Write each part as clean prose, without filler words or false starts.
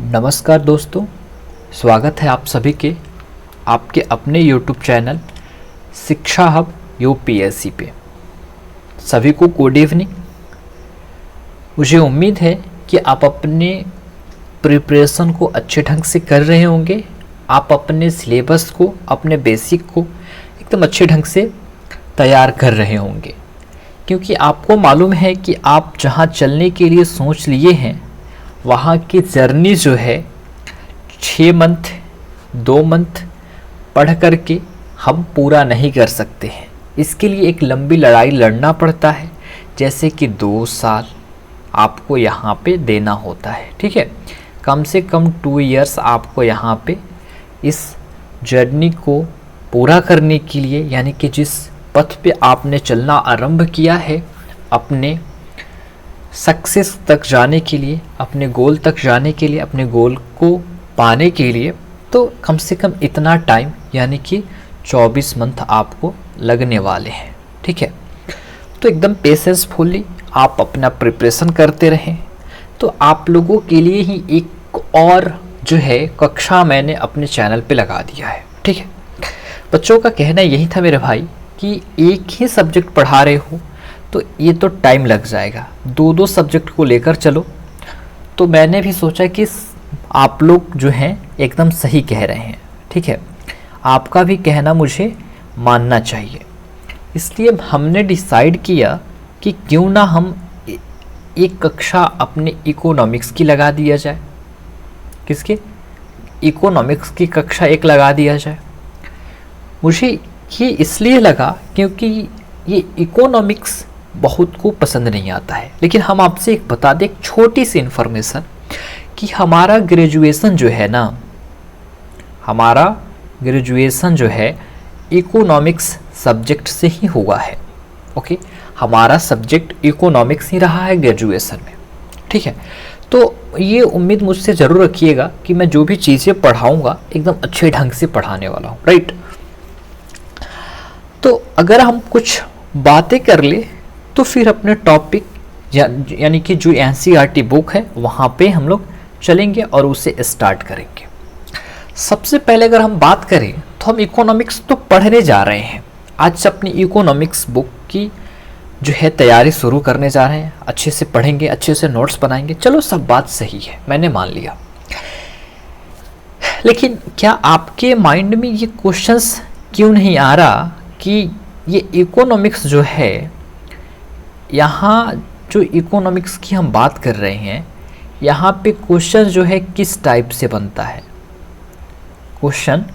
नमस्कार दोस्तों, स्वागत है आप सभी के आपके अपने YouTube चैनल शिक्षा हब यूपीएससी पे। सभी को गुड इवनिंग। मुझे उम्मीद है कि आप अपने प्रिपरेशन को अच्छे ढंग से कर रहे होंगे। आप अपने सिलेबस को, अपने बेसिक को एकदम अच्छे ढंग से तैयार कर रहे होंगे, क्योंकि आपको मालूम है कि आप जहाँ चलने के लिए सोच लिए हैं वहाँ की जर्नी जो है 6 मंथ 2 मंथ पढ़ करके हम पूरा नहीं कर सकते हैं। इसके लिए एक लंबी लड़ाई लड़ना पड़ता है, जैसे कि 2 साल आपको यहाँ पे देना होता है। ठीक है, कम से कम 2 इयर्स आपको यहाँ पे इस जर्नी को पूरा करने के लिए, यानी कि जिस पथ पे आपने चलना आरंभ किया है, अपने सक्सेस तक जाने के लिए, अपने गोल तक जाने के लिए, अपने गोल को पाने के लिए, तो कम से कम इतना टाइम यानी कि 24 मंथ आपको लगने वाले हैं। ठीक है, तो एकदम पेशेंसफुली आप अपना प्रिपरेशन करते रहें। तो आप लोगों के लिए ही एक और जो है कक्षा मैंने अपने चैनल पे लगा दिया है। ठीक है, बच्चों का कहना यही था मेरे भाई कि एक ही सब्जेक्ट पढ़ा रहे हो तो ये तो टाइम लग जाएगा, 2-2 सब्जेक्ट को लेकर चलो। तो मैंने भी सोचा कि आप लोग जो हैं एकदम सही कह रहे हैं। ठीक है, आपका भी कहना मुझे मानना चाहिए। इसलिए हमने डिसाइड किया कि क्यों ना हम एक कक्षा अपने इकोनॉमिक्स की लगा दिया जाए। किसके? इकोनॉमिक्स की कक्षा एक लगा दिया जाए। मुझे ये इसलिए लगा क्योंकि ये इकोनॉमिक्स बहुत को पसंद नहीं आता है। लेकिन हम आपसे एक बता दें, एक छोटी सी इन्फॉर्मेशन, कि हमारा ग्रेजुएशन जो है ना, हमारा ग्रेजुएशन जो है इकोनॉमिक्स सब्जेक्ट से ही हुआ है। ओके, हमारा सब्जेक्ट इकोनॉमिक्स ही रहा है ग्रेजुएशन में। ठीक है, तो ये उम्मीद मुझसे ज़रूर रखिएगा कि मैं जो भी चीज़ें पढ़ाऊँगा एकदम अच्छे ढंग से पढ़ाने वाला हूँ। राइट, तो अगर हम कुछ बातें कर ले तो फिर अपने टॉपिक यानी कि जो एनसीईआरटी बुक है वहाँ पे हम लोग चलेंगे और उसे स्टार्ट करेंगे। सबसे पहले अगर हम बात करें तो हम इकोनॉमिक्स तो पढ़ने जा रहे हैं। आज से अपनी इकोनॉमिक्स बुक की जो है तैयारी शुरू करने जा रहे हैं। अच्छे से पढ़ेंगे, अच्छे से नोट्स बनाएंगे। चलो, सब बात सही है, मैंने मान लिया। लेकिन क्या आपके माइंड में ये क्वेश्चंस क्यों नहीं आ रहा कि ये इकोनॉमिक्स जो है, यहाँ जो इकोनॉमिक्स की हम बात कर रहे हैं, यहाँ पे क्वेश्चन जो है किस टाइप से बनता है? क्वेश्चन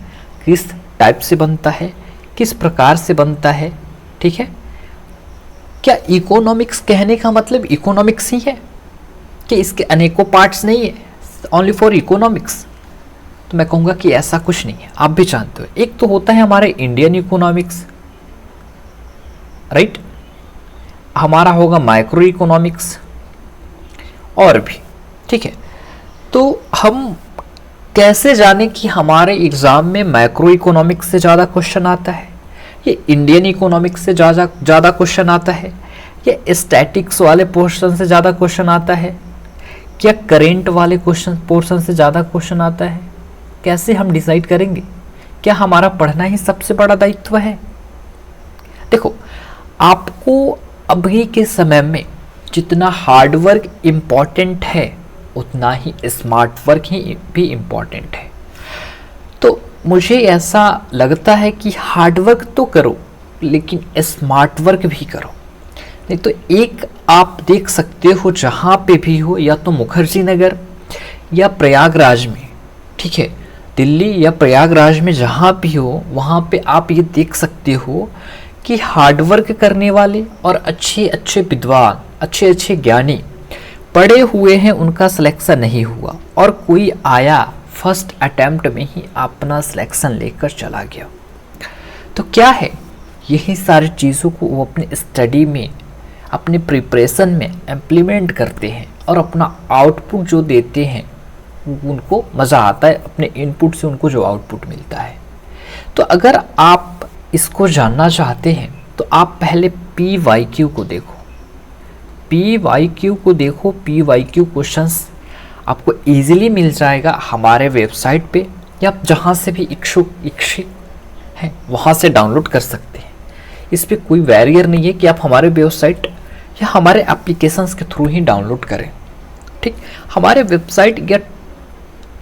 किस टाइप से बनता है, किस प्रकार से बनता है? ठीक है, क्या इकोनॉमिक्स कहने का मतलब इकोनॉमिक्स ही है कि इसके अनेकों पार्ट्स नहीं है, ओनली फॉर इकोनॉमिक्स? तो मैं कहूँगा कि ऐसा कुछ नहीं है। आप भी जानते हो, एक तो होता है हमारे इंडियन इकोनॉमिक्स, राइट, हमारा होगा माइक्रो इकोनॉमिक्स और भी। ठीक है, तो हम कैसे जाने कि हमारे एग्ज़ाम में माइक्रो इकोनॉमिक्स से ज़्यादा क्वेश्चन आता है, ये इंडियन इकोनॉमिक्स से ज़्यादा क्वेश्चन आता है, या स्टैटिक्स वाले पोर्शन से ज़्यादा क्वेश्चन आता है, क्या करेंट वाले पोर्शन से ज़्यादा क्वेश्चन आता है? कैसे हम डिसाइड करेंगे? क्या हमारा पढ़ना ही सबसे बड़ा दायित्व है? देखो, आपको अभी के समय में जितना हार्डवर्क इम्पॉर्टेंट है उतना ही स्मार्ट वर्क ही भी इम्पॉर्टेंट है। तो मुझे ऐसा लगता है कि हार्डवर्क तो करो लेकिन स्मार्ट वर्क भी करो। नहीं तो एक आप देख सकते हो, जहाँ पे भी हो, या तो मुखर्जी नगर या प्रयागराज में, ठीक है, दिल्ली या प्रयागराज में जहाँ भी हो, वहाँ पे आप ये देख सकते हो कि हार्डवर्क करने वाले और अच्छे अच्छे विद्वान, अच्छे अच्छे ज्ञानी पढ़े हुए हैं, उनका सिलेक्शन नहीं हुआ, और कोई आया फर्स्ट अटेम्प्ट में ही अपना सिलेक्शन लेकर चला गया। तो क्या है, यही सारी चीज़ों को वो अपने स्टडी में, अपने प्रिपरेशन में इम्प्लीमेंट करते हैं और अपना आउटपुट जो देते हैं उनको मज़ा आता है, अपने इनपुट से उनको जो आउटपुट मिलता है। तो अगर आप इसको जानना चाहते हैं तो आप पहले PYQ को देखो। PYQ को देखो, PYQ क्वेश्चंस आपको इजीली मिल जाएगा हमारे वेबसाइट पे, या आप जहाँ से भी इच्छुक हैं वहाँ से डाउनलोड कर सकते हैं। इस पर कोई बैरियर नहीं है कि आप हमारे वेबसाइट या हमारे एप्लीकेशंस के थ्रू ही डाउनलोड करें। ठीक, हमारे वेबसाइट या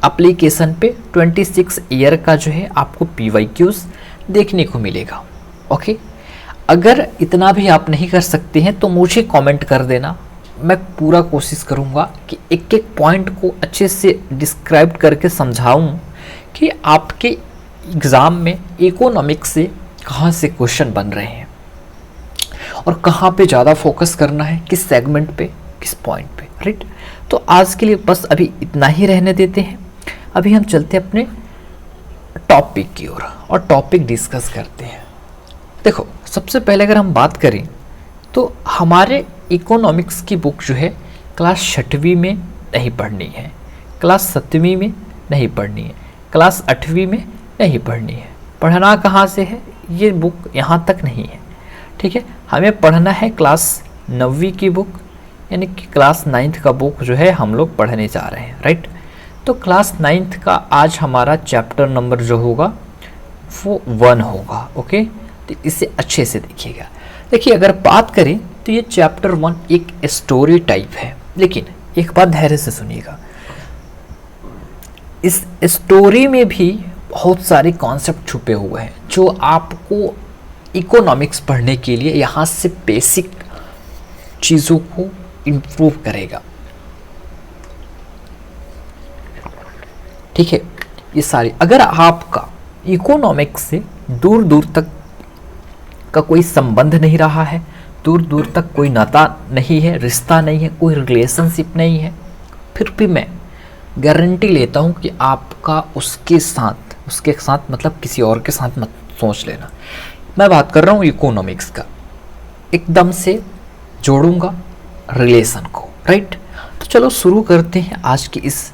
एप्लीकेशन पे 26 ईयर का जो है आपको PYQs देखने को मिलेगा। ओके, अगर इतना भी आप नहीं कर सकते हैं तो मुझे कमेंट कर देना, मैं पूरा कोशिश करूँगा कि एक एक पॉइंट को अच्छे से डिस्क्राइब करके समझाऊँ कि आपके एग्ज़ाम में इकोनॉमिक्स से कहाँ से क्वेश्चन बन रहे हैं और कहाँ पे ज़्यादा फोकस करना है, किस सेगमेंट पे, किस पॉइंट पे। राइट, तो आज के लिए बस अभी इतना ही रहने देते हैं। अभी हम चलते हैं अपने टॉपिक की ओर और टॉपिक डिस्कस करते हैं। देखो, सबसे पहले अगर हम बात करें तो हमारे इकोनॉमिक्स की बुक जो है क्लास 6वीं में नहीं पढ़नी है, क्लास 7वीं में नहीं पढ़नी है, क्लास 8वीं में नहीं पढ़नी है। पढ़ना कहाँ से है, ये बुक यहाँ तक नहीं है। ठीक है, हमें पढ़ना है क्लास 9वीं की बुक, यानी कि क्लास 9th का बुक जो है हम लोग पढ़ने जा रहे हैं। राइट, तो क्लास 9th का आज हमारा चैप्टर नंबर जो होगा वो 1 होगा। ओके, तो इसे अच्छे से देखिएगा। देखिए, अगर बात करें तो ये चैप्टर 1 एक स्टोरी टाइप है, लेकिन एक बात धैर्य से सुनिएगा, इस स्टोरी में भी बहुत सारे कॉन्सेप्ट छुपे हुए हैं जो आपको इकोनॉमिक्स पढ़ने के लिए यहाँ से बेसिक चीज़ों को इम्प्रूव करेगा। ठीक है, ये सारी, अगर आपका इकोनॉमिक्स से दूर दूर तक का कोई संबंध नहीं रहा है, दूर दूर तक कोई नाता नहीं है, रिश्ता नहीं है, कोई रिलेशनशिप नहीं है, फिर भी मैं गारंटी लेता हूँ कि आपका उसके साथ मतलब किसी और के साथ मत सोच लेना। मैं बात कर रहा हूँ इकोनॉमिक्स का, एकदम से जोड़ूंगा रिलेशन को। राइट, तो चलो शुरू करते हैं आज की इस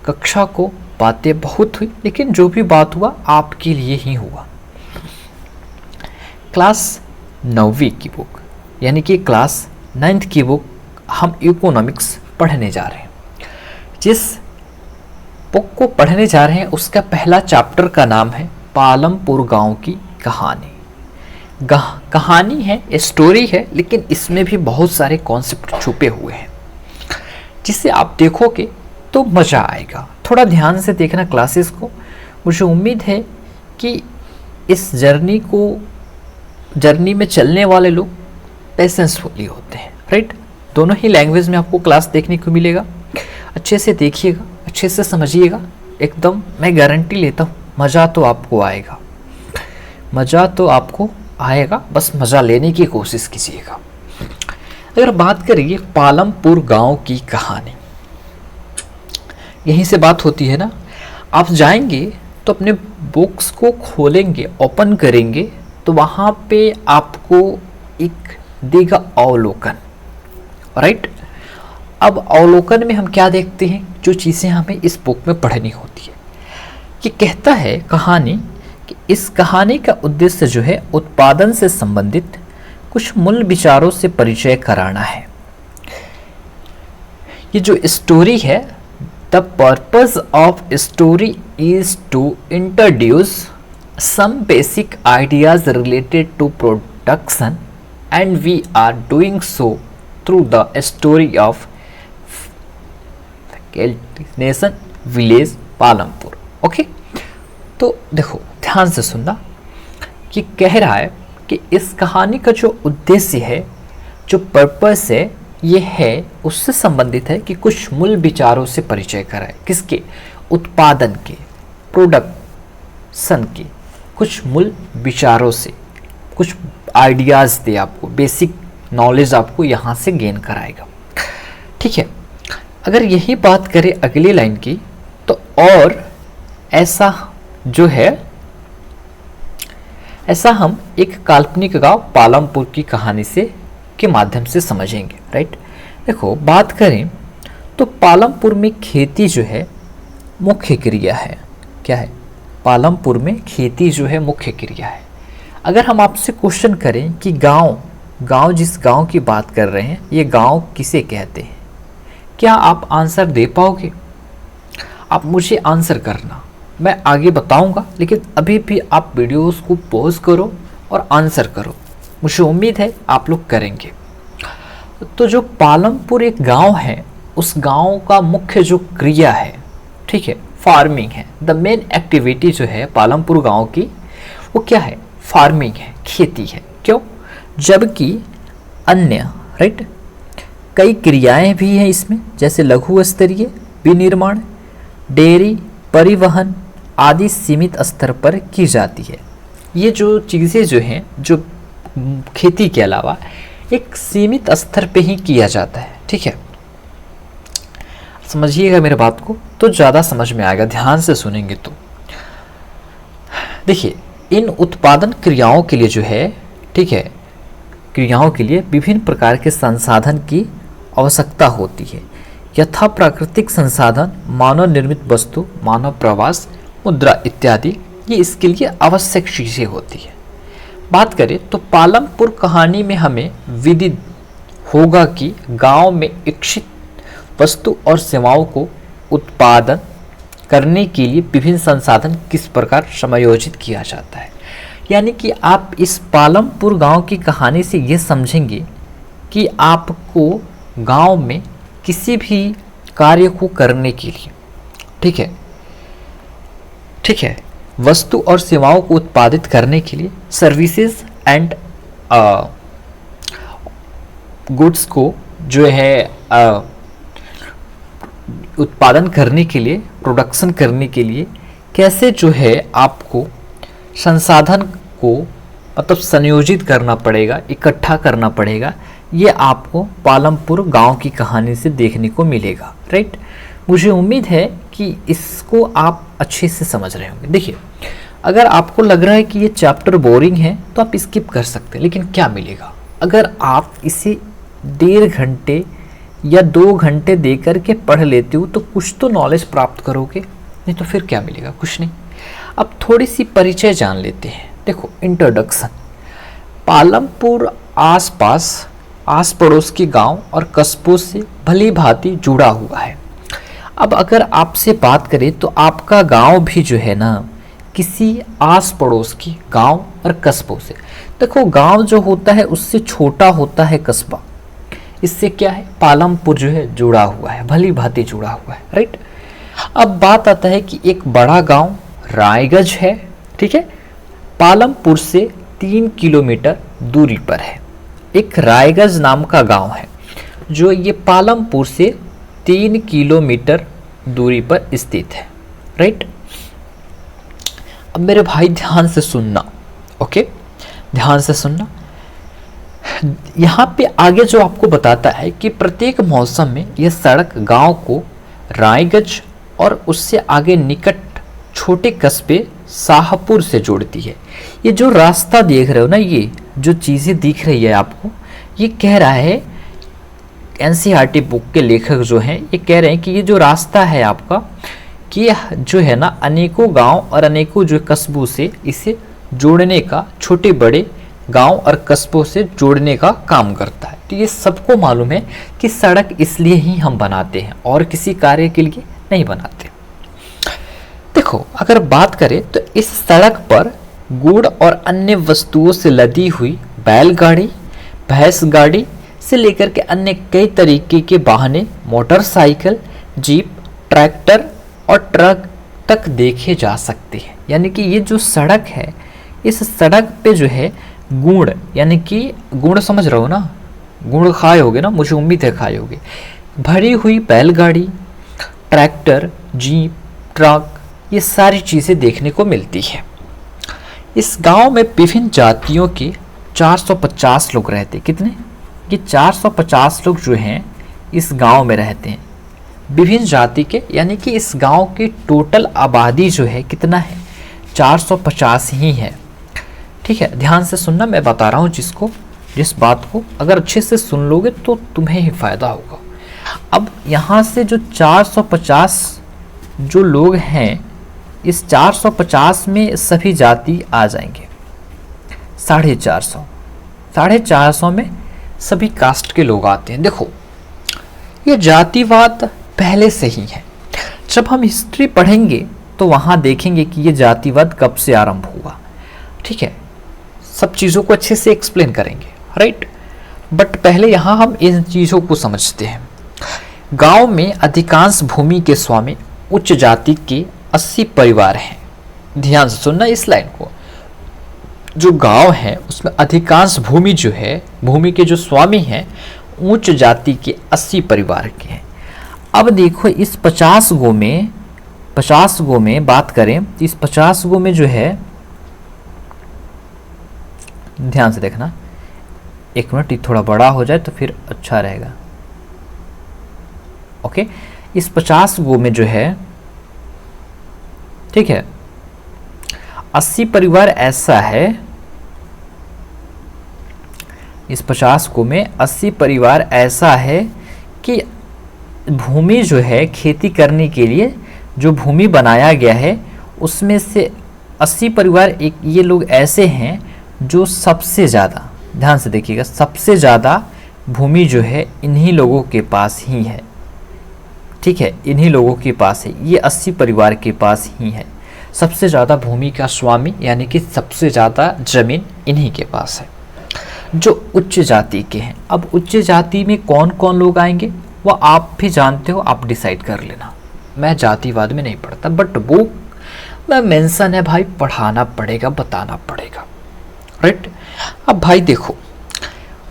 कक्षा को। बातें बहुत हुई, लेकिन जो भी बात हुआ आपके लिए ही हुआ। क्लास 9वीं की बुक, यानी कि क्लास 9th की बुक हम इकोनॉमिक्स पढ़ने जा रहे हैं। जिस बुक को पढ़ने जा रहे हैं उसका पहला चैप्टर का नाम है पालमपुर गांव की कहानी। कहानी है, स्टोरी है, लेकिन इसमें भी बहुत सारे कॉन्सेप्ट छुपे हुए हैं जिसे आप देखोगे तो मज़ा आएगा। थोड़ा ध्यान से देखना क्लासेस को। मुझे उम्मीद है कि इस जर्नी में चलने वाले लोग पेशेंसफुली होते हैं। राइट, दोनों ही लैंग्वेज में आपको क्लास देखने को मिलेगा। अच्छे से देखिएगा, अच्छे से समझिएगा, एकदम मैं गारंटी लेता हूँ मज़ा तो आपको आएगा, मज़ा तो आपको आएगा, बस मज़ा लेने की कोशिश कीजिएगा। अगर बात करिए पालमपुर गांव की कहानी, यहीं से बात होती है ना। आप जाएंगे तो अपने बुक्स को खोलेंगे, ओपन करेंगे तो वहाँ पे आपको एक देगा अवलोकन। राइट, अब अवलोकन में हम क्या देखते हैं, जो चीज़ें हमें इस बुक में पढ़नी होती है। ये कहता है कहानी कि इस कहानी का उद्देश्य जो है उत्पादन से संबंधित कुछ मूल विचारों से परिचय कराना है। ये जो स्टोरी है, the purpose of story is to introduce some basic ideas related to production and we are doing so through the story of nation village Palampur. Okay, तो देखो ध्यान से सुनना, कि कह रहा है कि इस कहानी का जो उद्देश्य है, जो पर्पस है, ये है उससे संबंधित है कि कुछ मूल विचारों से परिचय कराए। किसके? उत्पादन के, प्रोडक्शन के कुछ मूल विचारों से कुछ आइडियाज़ दे, आपको बेसिक नॉलेज आपको यहाँ से गेन कराएगा। ठीक है, अगर यही बात करें अगली लाइन की, तो और ऐसा जो है, ऐसा हम एक काल्पनिक गांव पालमपुर की कहानी से के माध्यम से समझेंगे। राइट, देखो बात करें तो पालमपुर में खेती जो है मुख्य क्रिया है। क्या है? पालमपुर में खेती जो है मुख्य क्रिया है। अगर हम आपसे क्वेश्चन करें कि गांव जिस गांव की बात कर रहे हैं, ये गांव किसे कहते हैं, क्या आप आंसर दे पाओगे? आप मुझे आंसर करना, मैं आगे बताऊंगा, लेकिन अभी भी आप वीडियोस को पॉज करो और आंसर करो। मुझे उम्मीद है आप लोग करेंगे। तो जो पालमपुर एक गांव है, उस गांव का मुख्य जो क्रिया है, ठीक है, फार्मिंग है। द मेन एक्टिविटी जो है पालमपुर गांव की वो क्या है? फार्मिंग है, खेती है। क्यों? जबकि अन्य राइट कई क्रियाएं भी हैं इसमें, जैसे लघु स्तरीय, विनिर्माण, डेयरी, परिवहन आदि सीमित स्तर पर की जाती है। ये जो चीज़ें जो हैं, जो खेती के अलावा एक सीमित स्तर पे ही किया जाता है। ठीक है, समझिएगा मेरे बात को तो ज़्यादा समझ में आएगा, ध्यान से सुनेंगे तो। देखिए, इन उत्पादन क्रियाओं के लिए जो है, ठीक है, क्रियाओं के लिए विभिन्न प्रकार के संसाधन की आवश्यकता होती है, यथा प्राकृतिक संसाधन, मानव निर्मित वस्तु, मानव प्रवास, मुद्रा इत्यादि। ये इसके लिए आवश्यक चीज़ें होती है। बात करें तो पालमपुर कहानी में हमें विदित होगा कि गांव में इच्छित वस्तु और सेवाओं को उत्पादन करने के लिए विभिन्न संसाधन किस प्रकार समायोजित किया जाता है। यानी कि आप इस पालमपुर गांव की कहानी से ये समझेंगे कि आपको गांव में किसी भी कार्य को करने के लिए, ठीक है, वस्तु और सेवाओं को उत्पादित करने के लिए, सर्विसेज एंड गुड्स को जो है उत्पादन करने के लिए, प्रोडक्शन करने के लिए कैसे जो है आपको संसाधन को मतलब संयोजित करना पड़ेगा, इकट्ठा करना पड़ेगा, ये आपको पालमपुर गांव की कहानी से देखने को मिलेगा। राइट, मुझे उम्मीद है कि इसको आप अच्छे से समझ रहे होंगे। देखिए, अगर आपको लग रहा है कि ये चैप्टर बोरिंग है तो आप स्किप कर सकते हैं, लेकिन क्या मिलेगा अगर आप इसे 1.5 घंटे या 2 घंटे दे करके पढ़ लेते हो तो कुछ तो नॉलेज प्राप्त करोगे, नहीं तो फिर क्या मिलेगा? कुछ नहीं। अब थोड़ी सी परिचय जान लेते हैं। देखो, इंट्रोडक्शन। पालमपुर आसपास आस पड़ोस के गांव और कस्बों से भली भांति जुड़ा हुआ है। अब अगर आपसे बात करें तो आपका गांव भी जो है ना किसी आस पड़ोस की गांव और कस्बों से, देखो गांव जो होता है उससे छोटा होता है कस्बा, इससे क्या है पालमपुर जो है जुड़ा हुआ है, भली भांति जुड़ा हुआ है। राइट, अब बात आता है कि एक बड़ा गांव रायगंज है, ठीक है, पालमपुर से 3 किलोमीटर दूरी पर है। एक रायगंज नाम का गांव है जो ये पालमपुर से 3 किलोमीटर दूरी पर स्थित है। राइट, अब मेरे भाई ध्यान से सुनना, ओके, ध्यान से सुनना। यहाँ पे आगे जो आपको बताता है कि प्रत्येक मौसम में यह सड़क गांव को रायगंज और उससे आगे निकट छोटे कस्बे शाहपुर से जोड़ती है। ये जो रास्ता देख रहे हो ना, ये जो चीज़ें दिख रही है आपको, ये कह रहा है एनसीईआरटी बुक के लेखक जो हैं, ये कह रहे हैं कि ये जो रास्ता है आपका, कि जो है ना अनेकों गांव और अनेकों जो कस्बों से इसे जोड़ने का, छोटे बड़े गांव और कस्बों से जोड़ने का काम करता है। तो ये सबको मालूम है कि सड़क इसलिए ही हम बनाते हैं और किसी कार्य के लिए नहीं बनाते। देखो, अगर बात करें तो इस सड़क पर गुड़ और अन्य वस्तुओं से लदी हुई बैलगाड़ी, भैंस गाड़ी से लेकर के अन्य कई तरीके के वाहने, मोटरसाइकिल, जीप, ट्रैक्टर और ट्रक तक देखे जा सकते हैं। यानी कि ये जो सड़क है, इस सड़क पे जो है गुड़, यानी कि गुड़ समझ रहे हो ना, गुड़ खाए होगे ना, मुझे उम्मीद है खाए होगे, भरी हुई बैलगाड़ी, ट्रैक्टर, जीप, ट्रक, ये सारी चीज़ें देखने को मिलती है। इस गांव में विभिन्न जातियों के 450 लोग रहते। कितने? ये 450 लोग जो हैं इस गांव में रहते हैं, विभिन्न जाति के। यानी कि इस गांव की टोटल आबादी जो है कितना है? 450 ही है। ठीक है, ध्यान से सुनना, मैं बता रहा हूँ जिस बात को अगर अच्छे से सुन लोगे तो तुम्हें ही फायदा होगा। अब यहाँ से जो 450 जो लोग हैं, इस 450 में सभी जाति आ जाएंगे। 450 में सभी कास्ट के लोग आते हैं। देखो, ये जातिवाद पहले से ही है। जब हम हिस्ट्री पढ़ेंगे तो वहाँ देखेंगे कि ये जातिवाद कब से आरंभ हुआ, ठीक है, सब चीज़ों को अच्छे से एक्सप्लेन करेंगे, राइट। बट पहले यहाँ हम इन चीज़ों को समझते हैं। गांव में अधिकांश भूमि के स्वामी उच्च जाति के 80 परिवार हैं। ध्यान से सुनना इस लाइन को। जो गांव है उसमें अधिकांश भूमि जो है, भूमि के जो स्वामी हैं उच्च जाति के 80 परिवार के हैं। अब देखो इस 50 गो में बात करें, इस 50 गो में जो है, ध्यान से देखना, एक मिनट, ये थोड़ा बड़ा हो जाए तो फिर अच्छा रहेगा। ओके, इस 50 गो में जो है, ठीक है, 80 परिवार ऐसा है, इस 50 गो में 80 परिवार ऐसा है कि भूमि जो है खेती करने के लिए जो भूमि बनाया गया है उसमें से 80 परिवार एक ये लोग ऐसे हैं जो सबसे ज़्यादा, ध्यान से देखिएगा, सबसे ज़्यादा भूमि जो है इन्हीं लोगों के पास ही है, ठीक है, इन्हीं लोगों के पास है, ये 80 परिवार के पास ही है। सबसे ज़्यादा भूमि का स्वामी यानी कि सबसे ज़्यादा जमीन इन्हीं के पास है, जो उच्च जाति के हैं। अब उच्च जाति में कौन कौन लोग आएंगे वो आप भी जानते हो, आप डिसाइड कर लेना। मैं जातिवाद में नहीं पढ़ता, बट वो मैं मेंशन है भाई, पढ़ाना पड़ेगा, बताना पड़ेगा, राइट। अब भाई देखो,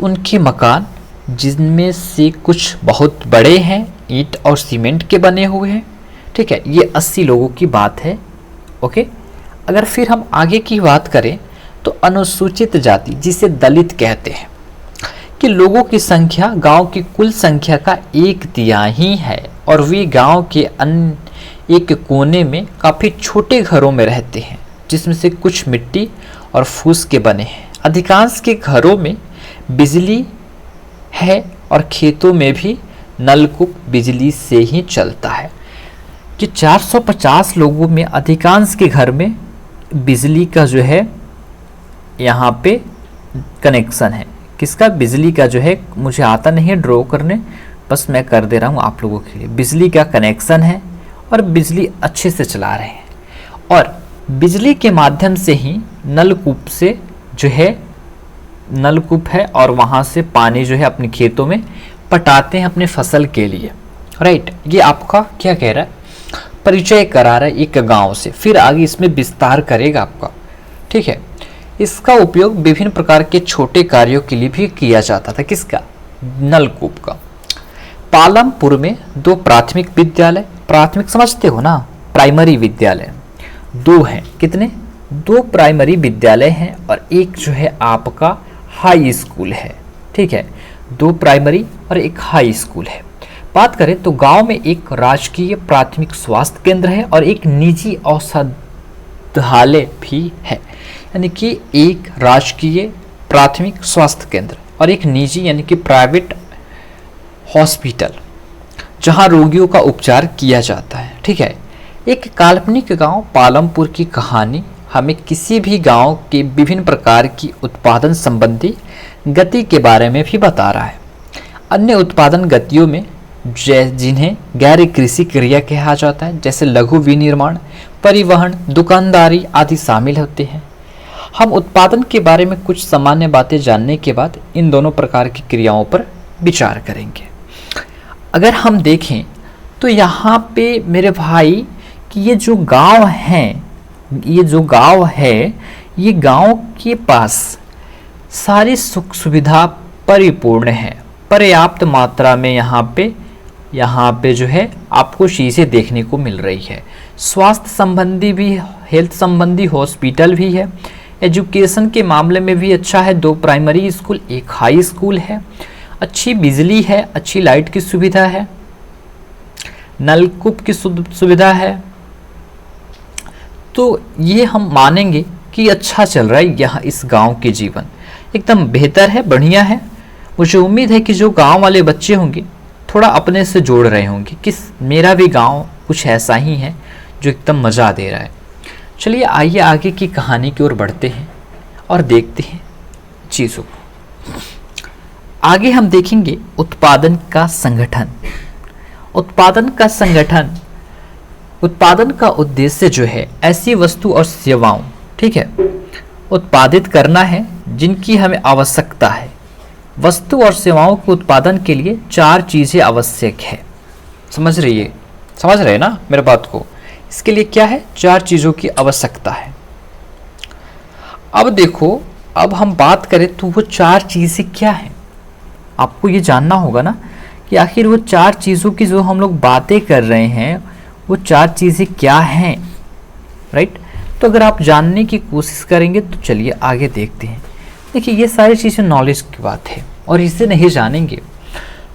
उनके मकान जिनमें से कुछ बहुत बड़े हैं, ईंट और सीमेंट के बने हुए हैं, ठीक है, ये 80 लोगों की बात है, ओके। अगर फिर हम आगे की बात करें तो अनुसूचित जाति, जिसे दलित कहते हैं, कि लोगों की संख्या गांव की कुल संख्या का 1/3 है और वे गांव के अन्य एक कोने में काफ़ी छोटे घरों में रहते हैं, जिसमें से कुछ मिट्टी और फूस के बने हैं। अधिकांश के घरों में बिजली है और खेतों में भी नलकूप बिजली से ही चलता है। कि 450 लोगों में अधिकांश के घर में बिजली का जो है यहाँ पे कनेक्शन है। किसका? बिजली का जो है, मुझे आता नहीं है ड्रॉ करने, बस मैं कर दे रहा हूँ आप लोगों के लिए। बिजली का कनेक्शन है और बिजली अच्छे से चला रहे हैं, और बिजली के माध्यम से ही नलकूप से जो है, नलकूप है और वहाँ से पानी जो है अपने खेतों में पटाते हैं अपने फसल के लिए, राइट। ये आपका क्या कह रहा है, परिचय करा रहा है एक गांव से, फिर आगे इसमें विस्तार करेगा आपका, ठीक है। इसका उपयोग विभिन्न प्रकार के छोटे कार्यों के लिए भी किया जाता था। किसका? नलकूप का। पालमपुर में 2 प्राथमिक विद्यालय, प्राथमिक समझते हो ना, प्राइमरी विद्यालय 2 हैं। कितने? 2 प्राइमरी विद्यालय हैं और एक जो है आपका हाई स्कूल है, ठीक है। 2 प्राइमरी और एक हाई स्कूल है। बात करें तो गांव में एक राजकीय प्राथमिक स्वास्थ्य केंद्र है और एक निजी औषधालय भी है। यानी कि एक राजकीय प्राथमिक स्वास्थ्य केंद्र और एक निजी यानी कि प्राइवेट हॉस्पिटल, जहां रोगियों का उपचार किया जाता है, ठीक है। एक काल्पनिक गांव पालमपुर की कहानी हमें किसी भी गांव के विभिन्न प्रकार की उत्पादन संबंधी गति के बारे में भी बता रहा है। अन्य उत्पादन गतियों में जिन्हें गैर कृषि क्रिया कहा जाता है, जैसे लघु विनिर्माण, परिवहन, दुकानदारी आदि शामिल होते हैं। हम उत्पादन के बारे में कुछ सामान्य बातें जानने के बाद इन दोनों प्रकार की क्रियाओं पर विचार करेंगे। अगर हम देखें तो यहाँ पे मेरे भाई कि ये जो गांव है, ये गांव के पास सारी सुख सुविधा परिपूर्ण है, पर्याप्त मात्रा में यहाँ पे जो है आपको चीज़ें देखने को मिल रही है। स्वास्थ्य संबंधी भी, हेल्थ संबंधी हॉस्पिटल भी है। एजुकेशन के मामले में भी अच्छा है, 2 प्राइमरी स्कूल, एक हाई स्कूल है। अच्छी बिजली है, अच्छी लाइट की सुविधा है, नलकूप की सुविधा है। तो ये हम मानेंगे कि अच्छा चल रहा है यहाँ इस गांव के जीवन, एकदम बेहतर है, बढ़िया है। मुझे उम्मीद है कि जो गांव वाले बच्चे होंगे थोड़ा अपने से जोड़ रहे होंगे कि मेरा भी गांव कुछ ऐसा ही है जो एकदम मज़ा दे रहा है। चलिए आइए आगे की कहानी की ओर बढ़ते हैं और देखते हैं चीज़ों को। आगे हम देखेंगे उत्पादन का संगठन। उत्पादन का संगठन उत्पादन का उद्देश्य जो है ऐसी वस्तु और सेवाओं, ठीक है, उत्पादित करना है जिनकी हमें आवश्यकता है। वस्तु और सेवाओं के उत्पादन के लिए 4 चीजें आवश्यक है। समझ रहे हैं ना मेरे बात को? इसके लिए क्या है? 4 चीजों की आवश्यकता है। अब देखो, अब हम बात करें तो वो 4 चीजें क्या है, आपको ये जानना होगा ना कि आखिर वो 4 चीजों की जो हम लोग बातें कर रहे हैं वो 4 चीजें क्या हैं, राइट? तो अगर आप जानने की कोशिश करेंगे तो चलिए आगे देखते हैं। देखिए, ये सारी चीजें नॉलेज की बात है और इसे नहीं जानेंगे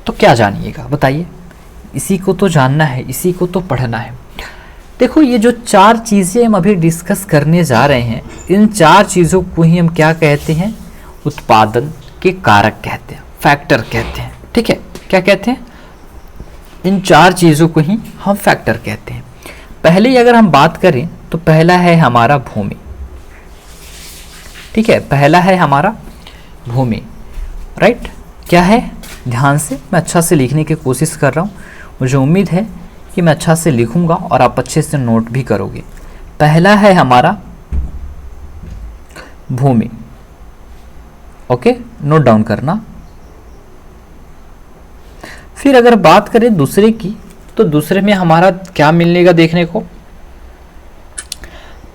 तो क्या जानिएगा, बताइए? इसी को तो जानना है, इसी को तो पढ़ना है। देखो, ये जो 4 चीजें हम अभी डिस्कस करने जा रहे हैं, इन 4 चीजों को ही हम क्या कहते हैं? उत्पादन के कारक कहते हैं, फैक्टर कहते हैं, ठीक है? क्या कहते हैं? इन 4 चीजों को ही हम फैक्टर कहते हैं। पहले अगर हम बात करें तो पहला है हमारा भूमि, ठीक है? पहला है हमारा भूमि, राइट? क्या है? ध्यान से, मैं अच्छा से लिखने की कोशिश कर रहा हूँ, मुझे उम्मीद है कि मैं अच्छा से लिखूंगा और आप अच्छे से नोट भी करोगे। पहला है हमारा भूमि, ओके, नोट डाउन करना। फिर अगर बात करें दूसरे की तो दूसरे में हमारा क्या मिलेगा देखने को?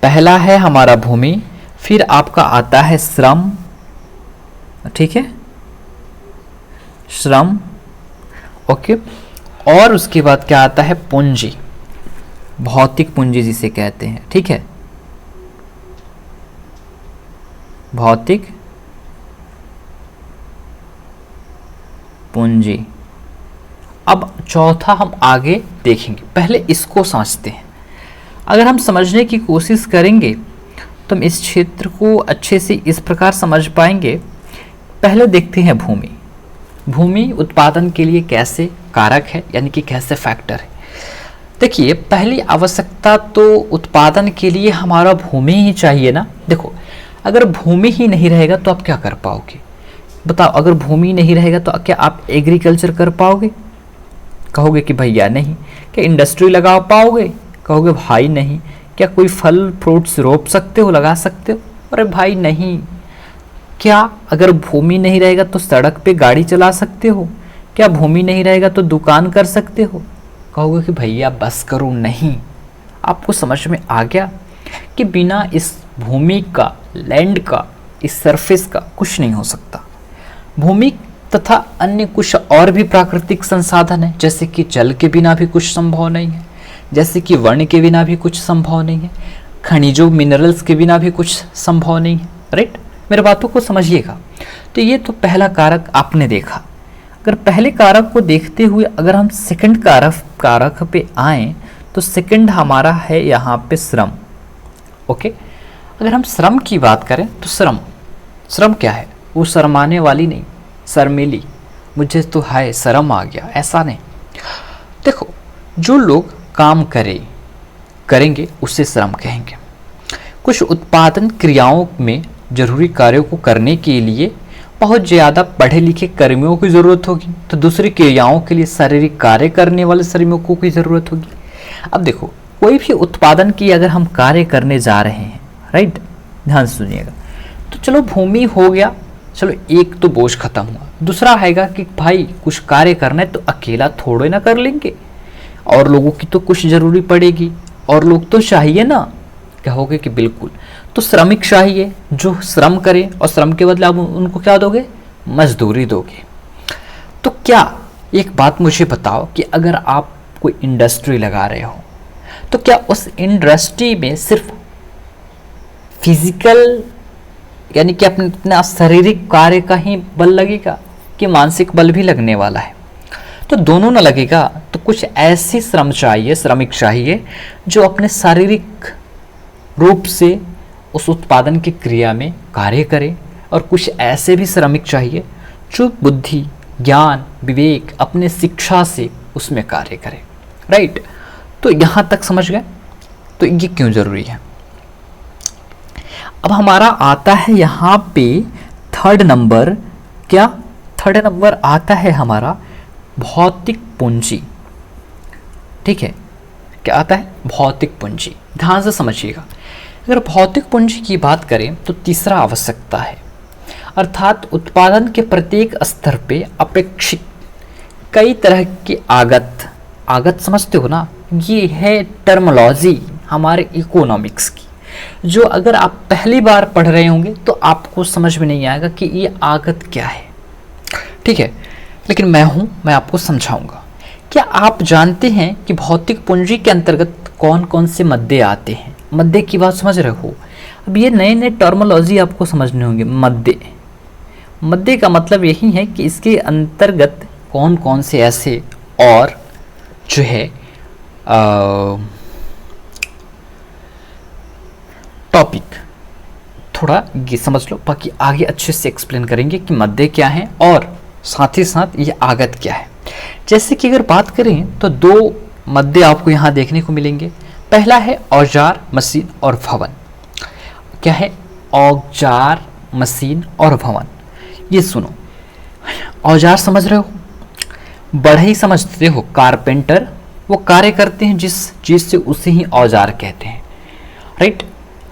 पहला है हमारा भूमि, फिर आपका आता है श्रम, ठीक है, श्रम, ओके, और उसके बाद क्या आता है? पूंजी, भौतिक पूंजी जिसे कहते हैं, ठीक है, भौतिक पूंजी। अब चौथा हम आगे देखेंगे, पहले इसको समझते हैं। अगर हम समझने की कोशिश करेंगे तो हम इस क्षेत्र को अच्छे से इस प्रकार समझ पाएंगे। पहले देखते हैं भूमि। भूमि उत्पादन के लिए कैसे कारक है, यानी कि कैसे फैक्टर है। देखिए, पहली आवश्यकता तो उत्पादन के लिए हमारा भूमि ही चाहिए ना। देखो, अगर भूमि ही नहीं रहेगा तो आप क्या कर पाओगे? बताओ, अगर भूमि नहीं रहेगा तो क्या आप एग्रीकल्चर कर पाओगे? कहोगे कि भैया नहीं। क्या इंडस्ट्री लगा पाओगे? कहोगे भाई नहीं। क्या कोई फल फ्रूट्स रोप सकते हो, लगा सकते हो? अरे भाई नहीं। क्या अगर भूमि नहीं रहेगा तो सड़क पे गाड़ी चला सकते हो? क्या भूमि नहीं रहेगा तो दुकान कर सकते हो? कहोगे कि भैया बस करो। नहीं। आपको समझ में आ गया कि बिना इस भूमि का, लैंड का, इस सरफेस का कुछ नहीं हो सकता। भूमि तथा अन्य कुछ और भी प्राकृतिक संसाधन है, जैसे कि जल के बिना भी कुछ संभव नहीं है, जैसे कि वर्ण के बिना भी कुछ संभव नहीं है, खनिजों मिनरल्स के बिना भी कुछ संभव नहीं है, राइट? मेरे बातों को समझिएगा। तो ये तो पहला कारक आपने देखा। अगर पहले कारक को देखते हुए अगर हम सेकंड कारक पे आए तो सेकंड हमारा है यहाँ पे श्रम, ओके। अगर हम श्रम की बात करें तो श्रम क्या है? वो शर्माने वाली नहीं, शर्मीली, मुझे तो हाय शर्म आ गया, ऐसा नहीं। देखो, जो लोग काम करेंगे उसे श्रम कहेंगे। कुछ उत्पादन क्रियाओं में जरूरी कार्यों को करने के लिए बहुत ज़्यादा पढ़े लिखे कर्मियों की ज़रूरत होगी, तो दूसरी क्रियाओं के लिए शारीरिक कार्य करने वाले श्रमिकों की ज़रूरत होगी। अब देखो, कोई भी उत्पादन की अगर हम कार्य करने जा रहे हैं, राइट, ध्यान से सुनिएगा, तो चलो भूमि हो गया, चलो एक तो बोझ खत्म हुआ। दूसरा आएगा कि भाई कुछ कार्य करना है तो अकेला थोड़े ना कर लेंगे, और लोगों की तो कुछ ज़रूरी पड़ेगी, और लोग तो चाहिए ना। कहोगे कि बिल्कुल, तो श्रमिक चाहिए जो श्रम करे, और श्रम के बदले आप उनको क्या दोगे? मजदूरी दोगे। तो क्या एक बात मुझे बताओ कि अगर आप कोई इंडस्ट्री लगा रहे हो तो क्या उस इंडस्ट्री में सिर्फ फिजिकल यानी कि अपना शारीरिक कार्य का ही बल लगेगा कि मानसिक बल भी लगने वाला है? तो दोनों ना लगेगा। तो कुछ ऐसे श्रमिक चाहिए जो अपने शारीरिक रूप से उस उत्पादन की क्रिया में कार्य करे, और कुछ ऐसे भी श्रमिक चाहिए जो बुद्धि, ज्ञान, विवेक, अपने शिक्षा से उसमें कार्य करे, राइट? तो यहाँ तक समझ गए? तो ये क्यों जरूरी है? अब हमारा आता है यहाँ पे थर्ड नंबर। क्या थर्ड नंबर आता है हमारा? भौतिक पूंजी, ठीक है। क्या आता है? भौतिक पूंजी। ध्यान से समझिएगा, अगर भौतिक पूंजी की बात करें तो तीसरा आवश्यकता है, अर्थात उत्पादन के प्रत्येक स्तर पे अपेक्षित कई तरह की आगत समझते हो ना, ये है टर्मोलॉजी हमारे इकोनॉमिक्स की, जो अगर आप पहली बार पढ़ रहे होंगे तो आपको समझ में नहीं आएगा कि ये आगत क्या है। ठीक है, लेकिन मैं आपको समझाऊंगा। क्या आप जानते हैं कि भौतिक पूंजी के अंतर्गत कौन कौन से मद्दे आते हैं? मद्दे की बात समझ रहे हो? अब ये नए नए टर्मोलॉजी आपको समझने होंगे। मद्दे का मतलब यही है कि इसके अंतर्गत कौन कौन से ऐसे और जो है टॉपिक, थोड़ा ये समझ लो, बाकी आगे अच्छे से एक्सप्लेन करेंगे कि मद्दे क्या हैं और साथ ही साथ ये आगत क्या है। जैसे कि अगर बात करें तो दो मद्दे आपको यहाँ देखने को मिलेंगे। पहला है औजार, मशीन और भवन। क्या है? औजार, मशीन और भवन। ये सुनो, औजार समझ रहे हो, बढ़ई समझते हो, कारपेंटर, वो कार्य करते हैं जिस चीज से, उसे ही औजार कहते हैं। राइट,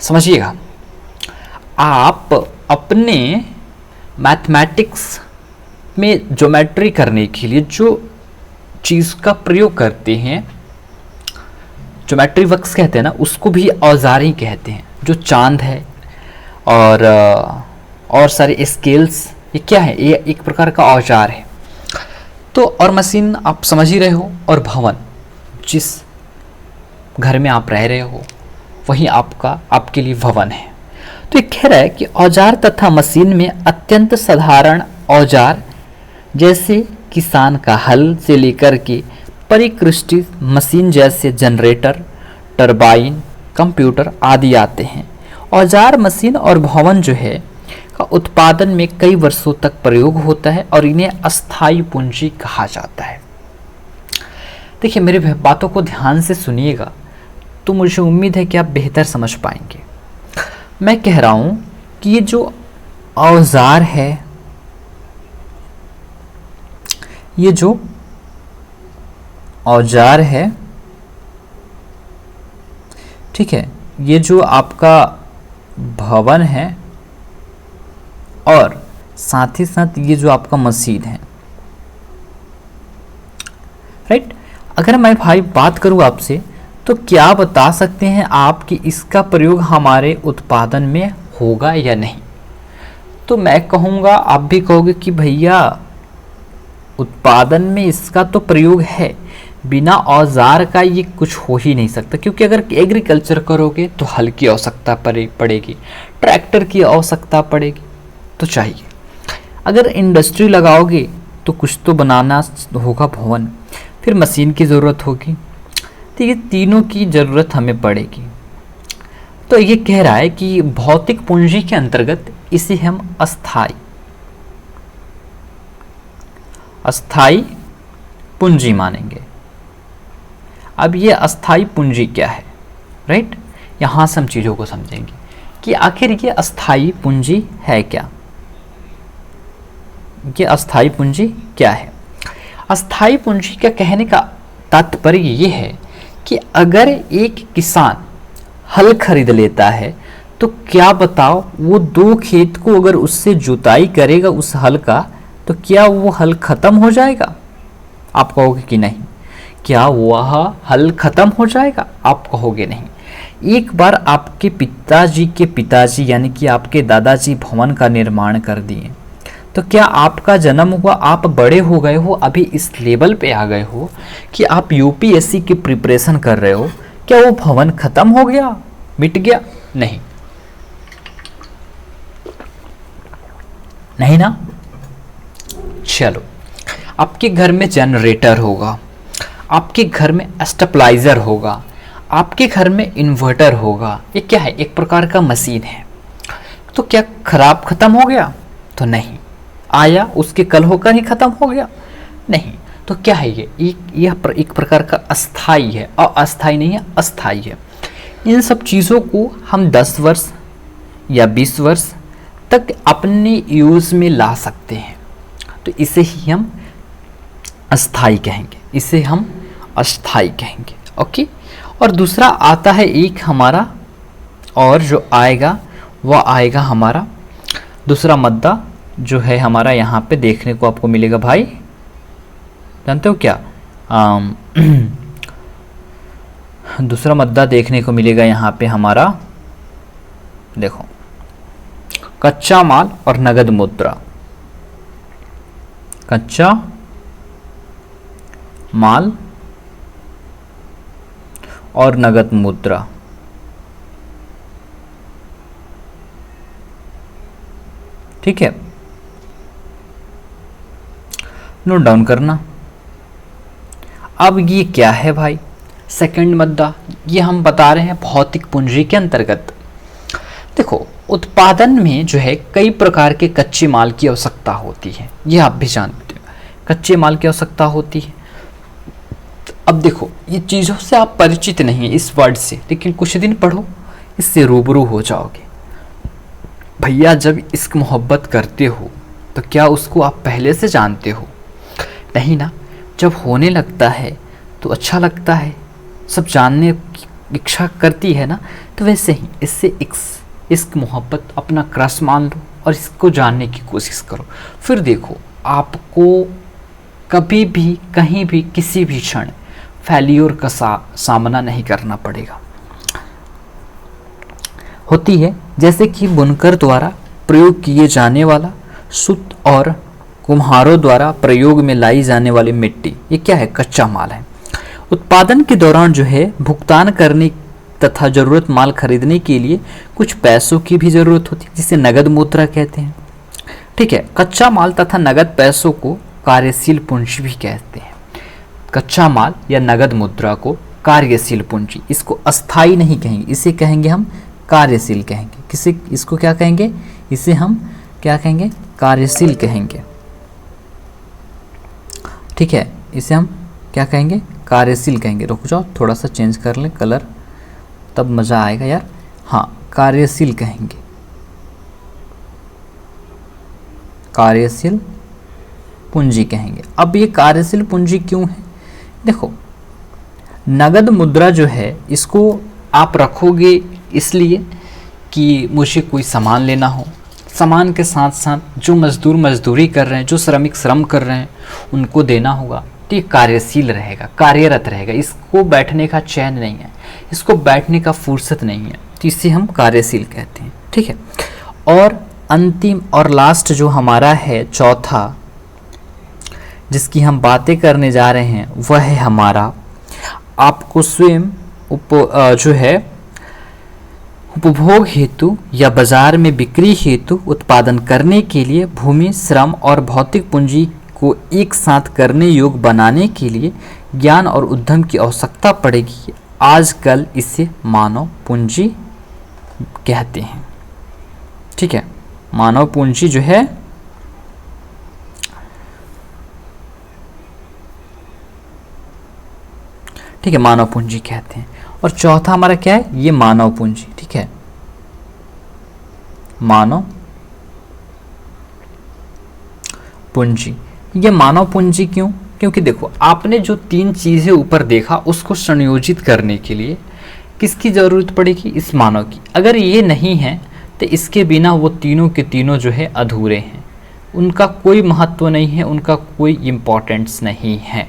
समझिएगा। आप अपने मैथमेटिक्स में ज्योमेट्री करने के लिए जो चीज का प्रयोग करते हैं, ज्योमेट्री वर्क्स कहते हैं ना, उसको भी औजार ही कहते हैं। जो चांद है और सारे स्केल्स, ये क्या है? ये एक प्रकार का औजार है। तो और मशीन आप समझ ही रहे हो, और भवन, जिस घर में आप रह रहे हो वही आपके लिए भवन है। तो ये कह रहा है कि औजार तथा मशीन में अत्यंत साधारण औजार जैसे किसान का हल से लेकर के परिष्कृत मशीन जैसे जनरेटर, टरबाइन, कंप्यूटर आदि आते हैं। औजार, मशीन और भवन जो है का उत्पादन में कई वर्षों तक प्रयोग होता है और इन्हें अस्थायी पूंजी कहा जाता है। देखिए, मेरे बातों को ध्यान से सुनिएगा तो मुझे उम्मीद है कि आप बेहतर समझ पाएंगे। मैं कह रहा हूं कि ये जो औजार है, ये जो औजार है, ठीक है, ये जो आपका भवन है और साथ ही साथ ये जो आपका मशीन है। राइट, अगर मैं भाई बात करूं आपसे तो क्या बता सकते हैं आप कि इसका प्रयोग हमारे उत्पादन में होगा या नहीं? तो मैं कहूँगा, आप भी कहोगे कि भैया उत्पादन में इसका तो प्रयोग है, बिना औजार का ये कुछ हो ही नहीं सकता। क्योंकि अगर एग्रीकल्चर करोगे तो हल की आवश्यकता पड़ेगी, ट्रैक्टर की आवश्यकता पड़ेगी, तो चाहिए। अगर इंडस्ट्री लगाओगे तो कुछ तो बनाना होगा, भवन, फिर मशीन की ज़रूरत होगी। तो ये तीनों की ज़रूरत हमें पड़ेगी। तो ये कह रहा है कि भौतिक पूंजी के अंतर्गत इसे हम अस्थाई पूंजी मानेंगे। अब ये अस्थाई पूंजी क्या है? राइट, यहाँ से हम चीज़ों को समझेंगे कि आखिर ये अस्थाई पूंजी है क्या। ये अस्थाई पूंजी क्या है? अस्थाई पूंजी का कहने का तात्पर्य ये है कि अगर एक किसान हल खरीद लेता है तो क्या बताओ, वो 2 खेत को अगर उससे जुताई करेगा उस हल का, तो क्या वो हल खत्म हो जाएगा? आप कहोगे कि नहीं। क्या वह हल खत्म हो जाएगा? आप कहोगे नहीं। एक बार आपके पिताजी के पिताजी यानी कि आपके दादाजी भवन का निर्माण कर दिए, तो क्या आपका जन्म हुआ, आप बड़े हो गए हो, अभी इस लेवल पे आ गए हो कि आप यूपीएससी की प्रिपरेशन कर रहे हो, क्या वो भवन खत्म हो गया, मिट गया? नहीं, नहीं ना। चलो, आपके घर में जनरेटर होगा, आपके घर में स्टेबलाइजर होगा, आपके घर में इन्वर्टर होगा। ये क्या है? एक प्रकार का मशीन है। तो क्या खराब खत्म हो गया? तो नहीं। आया उसके कल होकर ही खत्म हो गया? नहीं। तो क्या है ये? एक प्रकार का अस्थाई है, अस्थाई नहीं है, अस्थाई है। इन सब चीज़ों को हम 10 वर्ष या 20 वर्ष तक अपने यूज़ में ला सकते हैं, तो इसे ही हम अस्थाई कहेंगे, इसे हम अस्थाई कहेंगे। ओके, और दूसरा आता है एक हमारा, और जो आएगा वह आएगा हमारा दूसरा मद्दा जो है हमारा यहाँ पे देखने को आपको मिलेगा भाई, जानते हो क्या? दूसरा मद्दा देखने को मिलेगा यहाँ पे हमारा, देखो, कच्चा माल और नगद मुद्रा। कच्चा माल और नगद मुद्रा। ठीक है, नोट डाउन करना। अब ये क्या है भाई? सेकंड मुद्दा, ये हम बता रहे हैं भौतिक पूंजी के अंतर्गत। देखो, उत्पादन में जो है कई प्रकार के कच्चे माल की आवश्यकता होती है, ये आप भी जानते हो, कच्चे माल की आवश्यकता होती है। अब देखो, ये चीज़ों से आप परिचित नहीं है इस वर्ड से, लेकिन कुछ दिन पढ़ो, इससे रूबरू हो जाओगे। भैया जब इश्क मोहब्बत करते हो तो क्या उसको आप पहले से जानते हो? नहीं ना, जब होने लगता है तो अच्छा लगता है, सब जानने की इच्छा करती है ना। तो वैसे ही इससे इश्क मोहब्बत अपना क्रश मान लो और इसको जानने की कोशिश करो। फिर देखो, आपको कभी भी कहीं भी किसी भी क्षण फेल्योर का सामना नहीं करना पड़ेगा। होती है जैसे कि बुनकर द्वारा प्रयोग किए जाने वाला सूत और कुम्हारों द्वारा प्रयोग में लाई जाने वाली मिट्टी, ये क्या है? कच्चा माल है। उत्पादन के दौरान जो है भुगतान करने तथा जरूरत माल खरीदने के लिए कुछ पैसों की भी जरूरत होती है, जिसे नगद मुद्रा कहते हैं। ठीक है, कच्चा माल तथा नगद पैसों को कार्यशील पूंजी भी कहते हैं। कच्चा माल या नगद मुद्रा को कार्यशील पूंजी, इसको अस्थाई नहीं कहेंगे, इसे कहेंगे हम कार्यशील कहेंगे। किसे, इसको क्या कहेंगे? इसे हम क्या कहेंगे? कार्यशील कहेंगे। ठीक है, इसे हम क्या कहेंगे? कार्यशील कहेंगे। रुक जाओ, थोड़ा सा चेंज कर लें कलर, तब मज़ा आएगा यार। हाँ, कार्यशील कहेंगे, कार्यशील पूंजी कहेंगे। अब ये कार्यशील पूंजी क्यों है? देखो, नगद मुद्रा जो है इसको आप रखोगे इसलिए कि मुझे कोई सामान लेना हो, सामान के साथ साथ जो मजदूर मजदूरी कर रहे हैं, जो श्रमिक श्रम कर रहे हैं, उनको देना होगा। तो ये कार्यशील रहेगा, कार्यरत रहेगा, इसको बैठने का चैन नहीं है, इसको बैठने का फुर्सत नहीं है, तो इसे हम कार्यशील कहते हैं। ठीक है, और अंतिम और लास्ट जो हमारा है चौथा, जिसकी हम बातें करने जा रहे हैं, वह है हमारा आपको स्वयं जो है उपभोग हेतु या बाजार में बिक्री हेतु उत्पादन करने के लिए भूमि, श्रम और भौतिक पूंजी को एक साथ करने योग्य बनाने के लिए ज्ञान और उद्यम की आवश्यकता पड़ेगी। आजकल इसे मानव पूंजी कहते हैं। ठीक है, मानव पूंजी जो है ठीक है, मानव पूंजी कहते हैं। और चौथा हमारा क्या है? ये मानव पूंजी। ठीक है, मानव पूंजी। ये मानव पूंजी क्यों? क्योंकि देखो, आपने जो तीन चीजें ऊपर देखा उसको संयोजित करने के लिए किसकी जरूरत पड़ेगी? इस मानव की। अगर ये नहीं है तो इसके बिना वो तीनों के तीनों जो है अधूरे हैं, उनका कोई महत्व नहीं है, उनका कोई इम्पोर्टेंस नहीं है।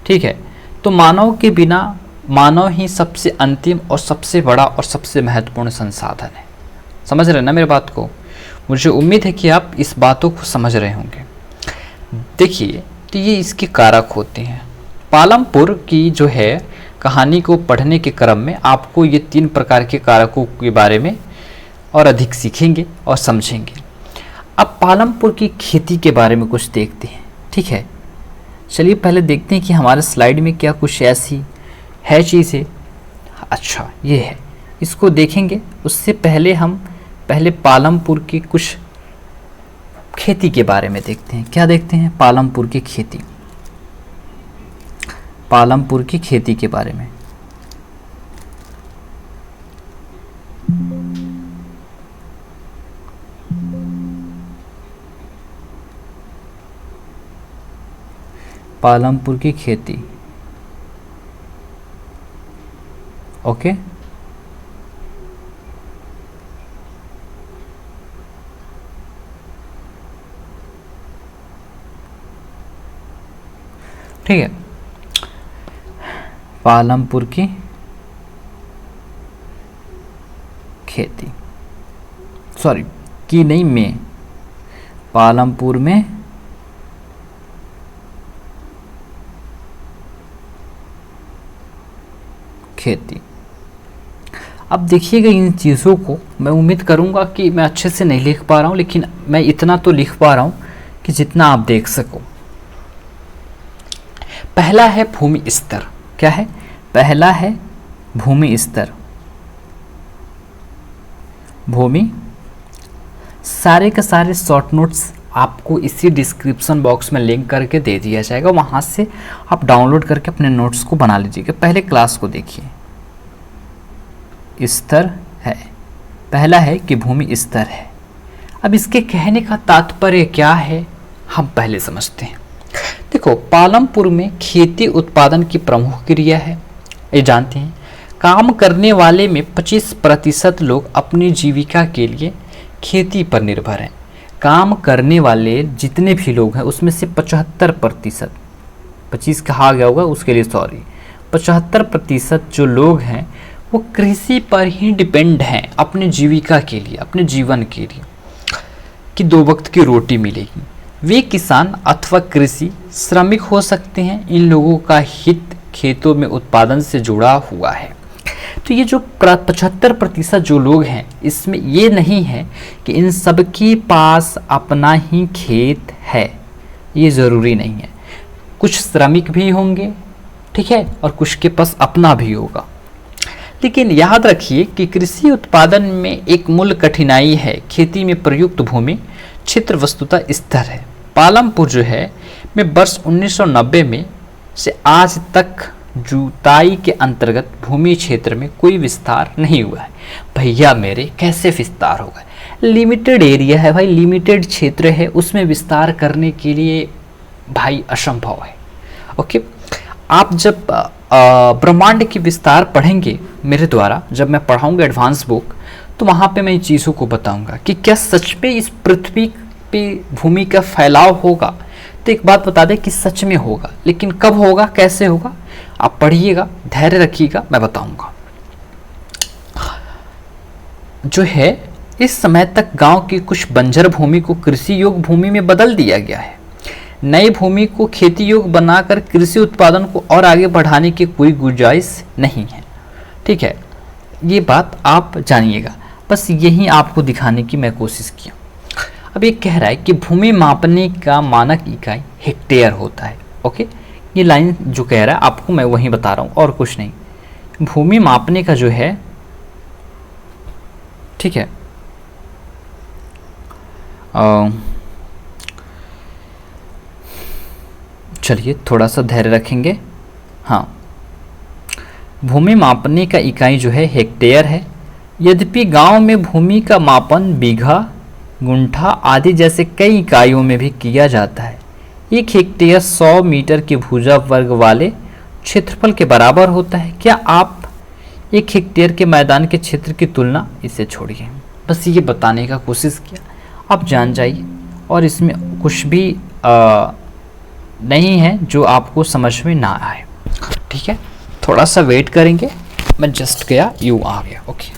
ठीक है, तो मानव के बिना, मानव ही सबसे अंतिम और सबसे बड़ा और सबसे महत्वपूर्ण संसाधन है। समझ रहे ना मेरे बात को? मुझे उम्मीद है कि आप इस बातों को समझ रहे होंगे। देखिए, तो ये इसके कारक होते हैं। पालमपुर की जो है कहानी को पढ़ने के क्रम में आपको ये तीन प्रकार के कारकों के बारे में और अधिक सीखेंगे और समझेंगे। अब पालमपुर की खेती के बारे में कुछ देखते हैं। ठीक है, चलिए पहले देखते हैं कि हमारे स्लाइड में क्या कुछ ऐसी है चीज़ें। अच्छा, ये है, इसको देखेंगे। उससे पहले हम पहले पालमपुर की कुछ खेती के बारे में देखते हैं। क्या देखते हैं? पालमपुर की खेती, पालमपुर की खेती के बारे में। पालमपुर की खेती ओके, ठीक है। पालमपुर की खेती, सॉरी की नहीं, में, पालमपुर में खेती। अब देखिएगा इन चीज़ों को, मैं उम्मीद करूंगा कि मैं अच्छे से नहीं लिख पा रहा हूं, लेकिन मैं इतना तो लिख पा रहा हूं कि जितना आप देख सको। पहला है भूमि स्तर। क्या है? पहला है भूमि स्तर। भूमि, सारे के सारे शॉर्ट नोट्स आपको इसी डिस्क्रिप्शन बॉक्स में लिंक करके दे दिया जाएगा, वहाँ से आप डाउनलोड करके अपने नोट्स को बना लीजिएगा। पहले क्लास को देखिए। स्तर है, पहला है कि भूमि स्तर है। अब इसके कहने का तात्पर्य क्या है हम पहले समझते हैं। देखो, पालमपुर में खेती उत्पादन की प्रमुख क्रिया है, ये जानते हैं। काम करने वाले में 25% लोग अपनी जीविका के लिए खेती पर निर्भर हैं। काम करने वाले जितने भी लोग हैं उसमें से 75%, 25 कहा गया होगा उसके लिए सॉरी, 75% जो लोग हैं वो कृषि पर ही डिपेंड हैं अपने जीविका के लिए, अपने जीवन के लिए, कि 2 वक्त की रोटी मिलेगी। वे किसान अथवा कृषि श्रमिक हो सकते हैं। इन लोगों का हित खेतों में उत्पादन से जुड़ा हुआ है। तो ये जो 75% जो लोग हैं, इसमें ये नहीं है कि इन सबके पास अपना ही खेत है, ये ज़रूरी नहीं है। कुछ श्रमिक भी होंगे, ठीक है, और कुछ के पास अपना भी होगा। लेकिन याद रखिए कि कृषि उत्पादन में एक मूल कठिनाई है खेती में प्रयुक्त भूमि क्षेत्र वस्तुतः स्थिर है। पालमपुर जो है में वर्ष 1990 में से आज तक जुताई के अंतर्गत भूमि क्षेत्र में कोई विस्तार नहीं हुआ है। भैया मेरे, कैसे विस्तार होगा? लिमिटेड एरिया है भाई, लिमिटेड क्षेत्र है, उसमें विस्तार करने के लिए भाई असंभव है। ओके, आप जब ब्रह्मांड की विस्तार पढ़ेंगे मेरे द्वारा, जब मैं पढ़ाऊंगा एडवांस बुक, तो वहाँ पे मैं इन चीज़ों को बताऊंगा कि क्या सच में इस पृथ्वी पे भूमि का फैलाव होगा। तो एक बात बता दें कि सच में होगा, लेकिन कब होगा, कैसे होगा, आप पढ़िएगा, धैर्य रखिएगा, मैं बताऊंगा। जो है, इस समय तक गांव की कुछ बंजर भूमि को कृषि योग्य भूमि में बदल दिया गया है। नई भूमि को खेती योग्य बनाकर कृषि उत्पादन को और आगे बढ़ाने की कोई गुंजाइश नहीं है। ठीक है, ये बात आप जानिएगा, बस यही आपको दिखाने की मैं कोशिश की। अब ये कह रहा है कि भूमि मापने का मानक इकाई हेक्टेयर होता है। ओके, ये लाइन जो कह रहा है आपको मैं वही बता रहा हूँ और कुछ नहीं। भूमि मापने का जो है, ठीक है, चलिए थोड़ा सा धैर्य रखेंगे। हाँ, भूमि मापने का इकाई जो है हेक्टेयर है। यद्यपि गांव में भूमि का मापन बीघा, गुंठा आदि जैसे कई इकाइयों में भी किया जाता है। एक हेक्टेयर 100 मीटर के भुजा वर्ग वाले क्षेत्रफल के बराबर होता है। क्या आप एक हेक्टेयर के मैदान के क्षेत्र की तुलना, इसे छोड़िए, बस ये बताने का कोशिश किया, आप जान जाइए। और इसमें कुछ भी नहीं है जो आपको समझ में ना आए। ठीक है, थोड़ा सा वेट करेंगे, मैं जस्ट गया, यूँ आ गया। ओके,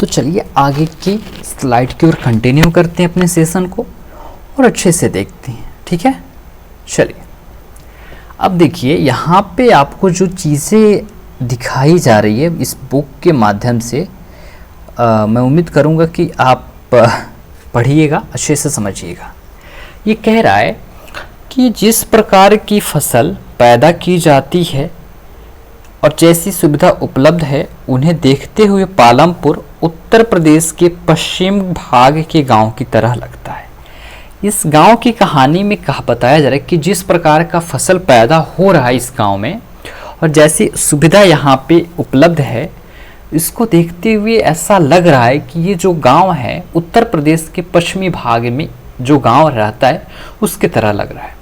तो चलिए आगे की स्लाइड की ओर कंटिन्यू करते हैं अपने सेशन को और अच्छे से देखते हैं। ठीक है, चलिए अब देखिए यहाँ पे आपको जो चीज़ें दिखाई जा रही है इस बुक के माध्यम से, मैं उम्मीद करूँगा कि आप पढ़िएगा, अच्छे से समझिएगा। ये कह रहा है कि जिस प्रकार की फसल पैदा की जाती है और जैसी सुविधा उपलब्ध है, उन्हें देखते हुए पालमपुर उत्तर प्रदेश के पश्चिम भाग के गांव की तरह लगता है। इस गांव की कहानी में कहा बताया जा रहा है कि जिस प्रकार का फसल पैदा हो रहा है इस गांव में और जैसी सुविधा यहाँ पे उपलब्ध है, इसको देखते हुए ऐसा लग रहा है कि ये जो गांव है उत्तर प्रदेश के पश्चिमी भाग में जो गांव रहता है उसके तरह लग रहा है।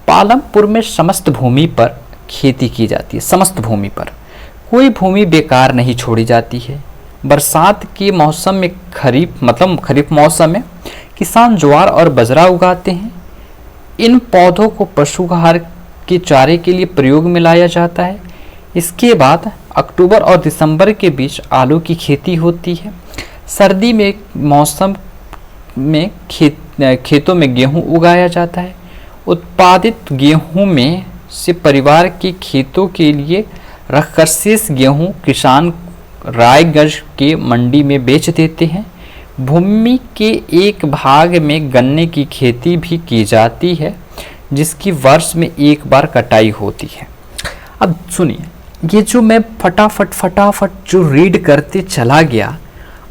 पालमपुर में समस्त भूमि पर खेती की जाती है, समस्त भूमि पर कोई भूमि बेकार नहीं छोड़ी जाती है। बरसात के मौसम में खरीफ मौसम में किसान ज्वार और बाजरा उगाते हैं। इन पौधों को पशुआहार के चारे के लिए प्रयोग में लाया जाता है। इसके बाद अक्टूबर और दिसंबर के बीच आलू की खेती होती है। सर्दी में मौसम में खेतों में गेहूं उगाया जाता है। उत्पादित गेहूं में से परिवार के खेतों के लिए रखकर शेष गेहूं किसान रायगंज के मंडी में बेच देते हैं। भूमि के एक भाग में गन्ने की खेती भी की जाती है, जिसकी वर्ष में एक बार कटाई होती है। अब सुनिए, ये जो मैं फटाफट जो रीड करते चला गया,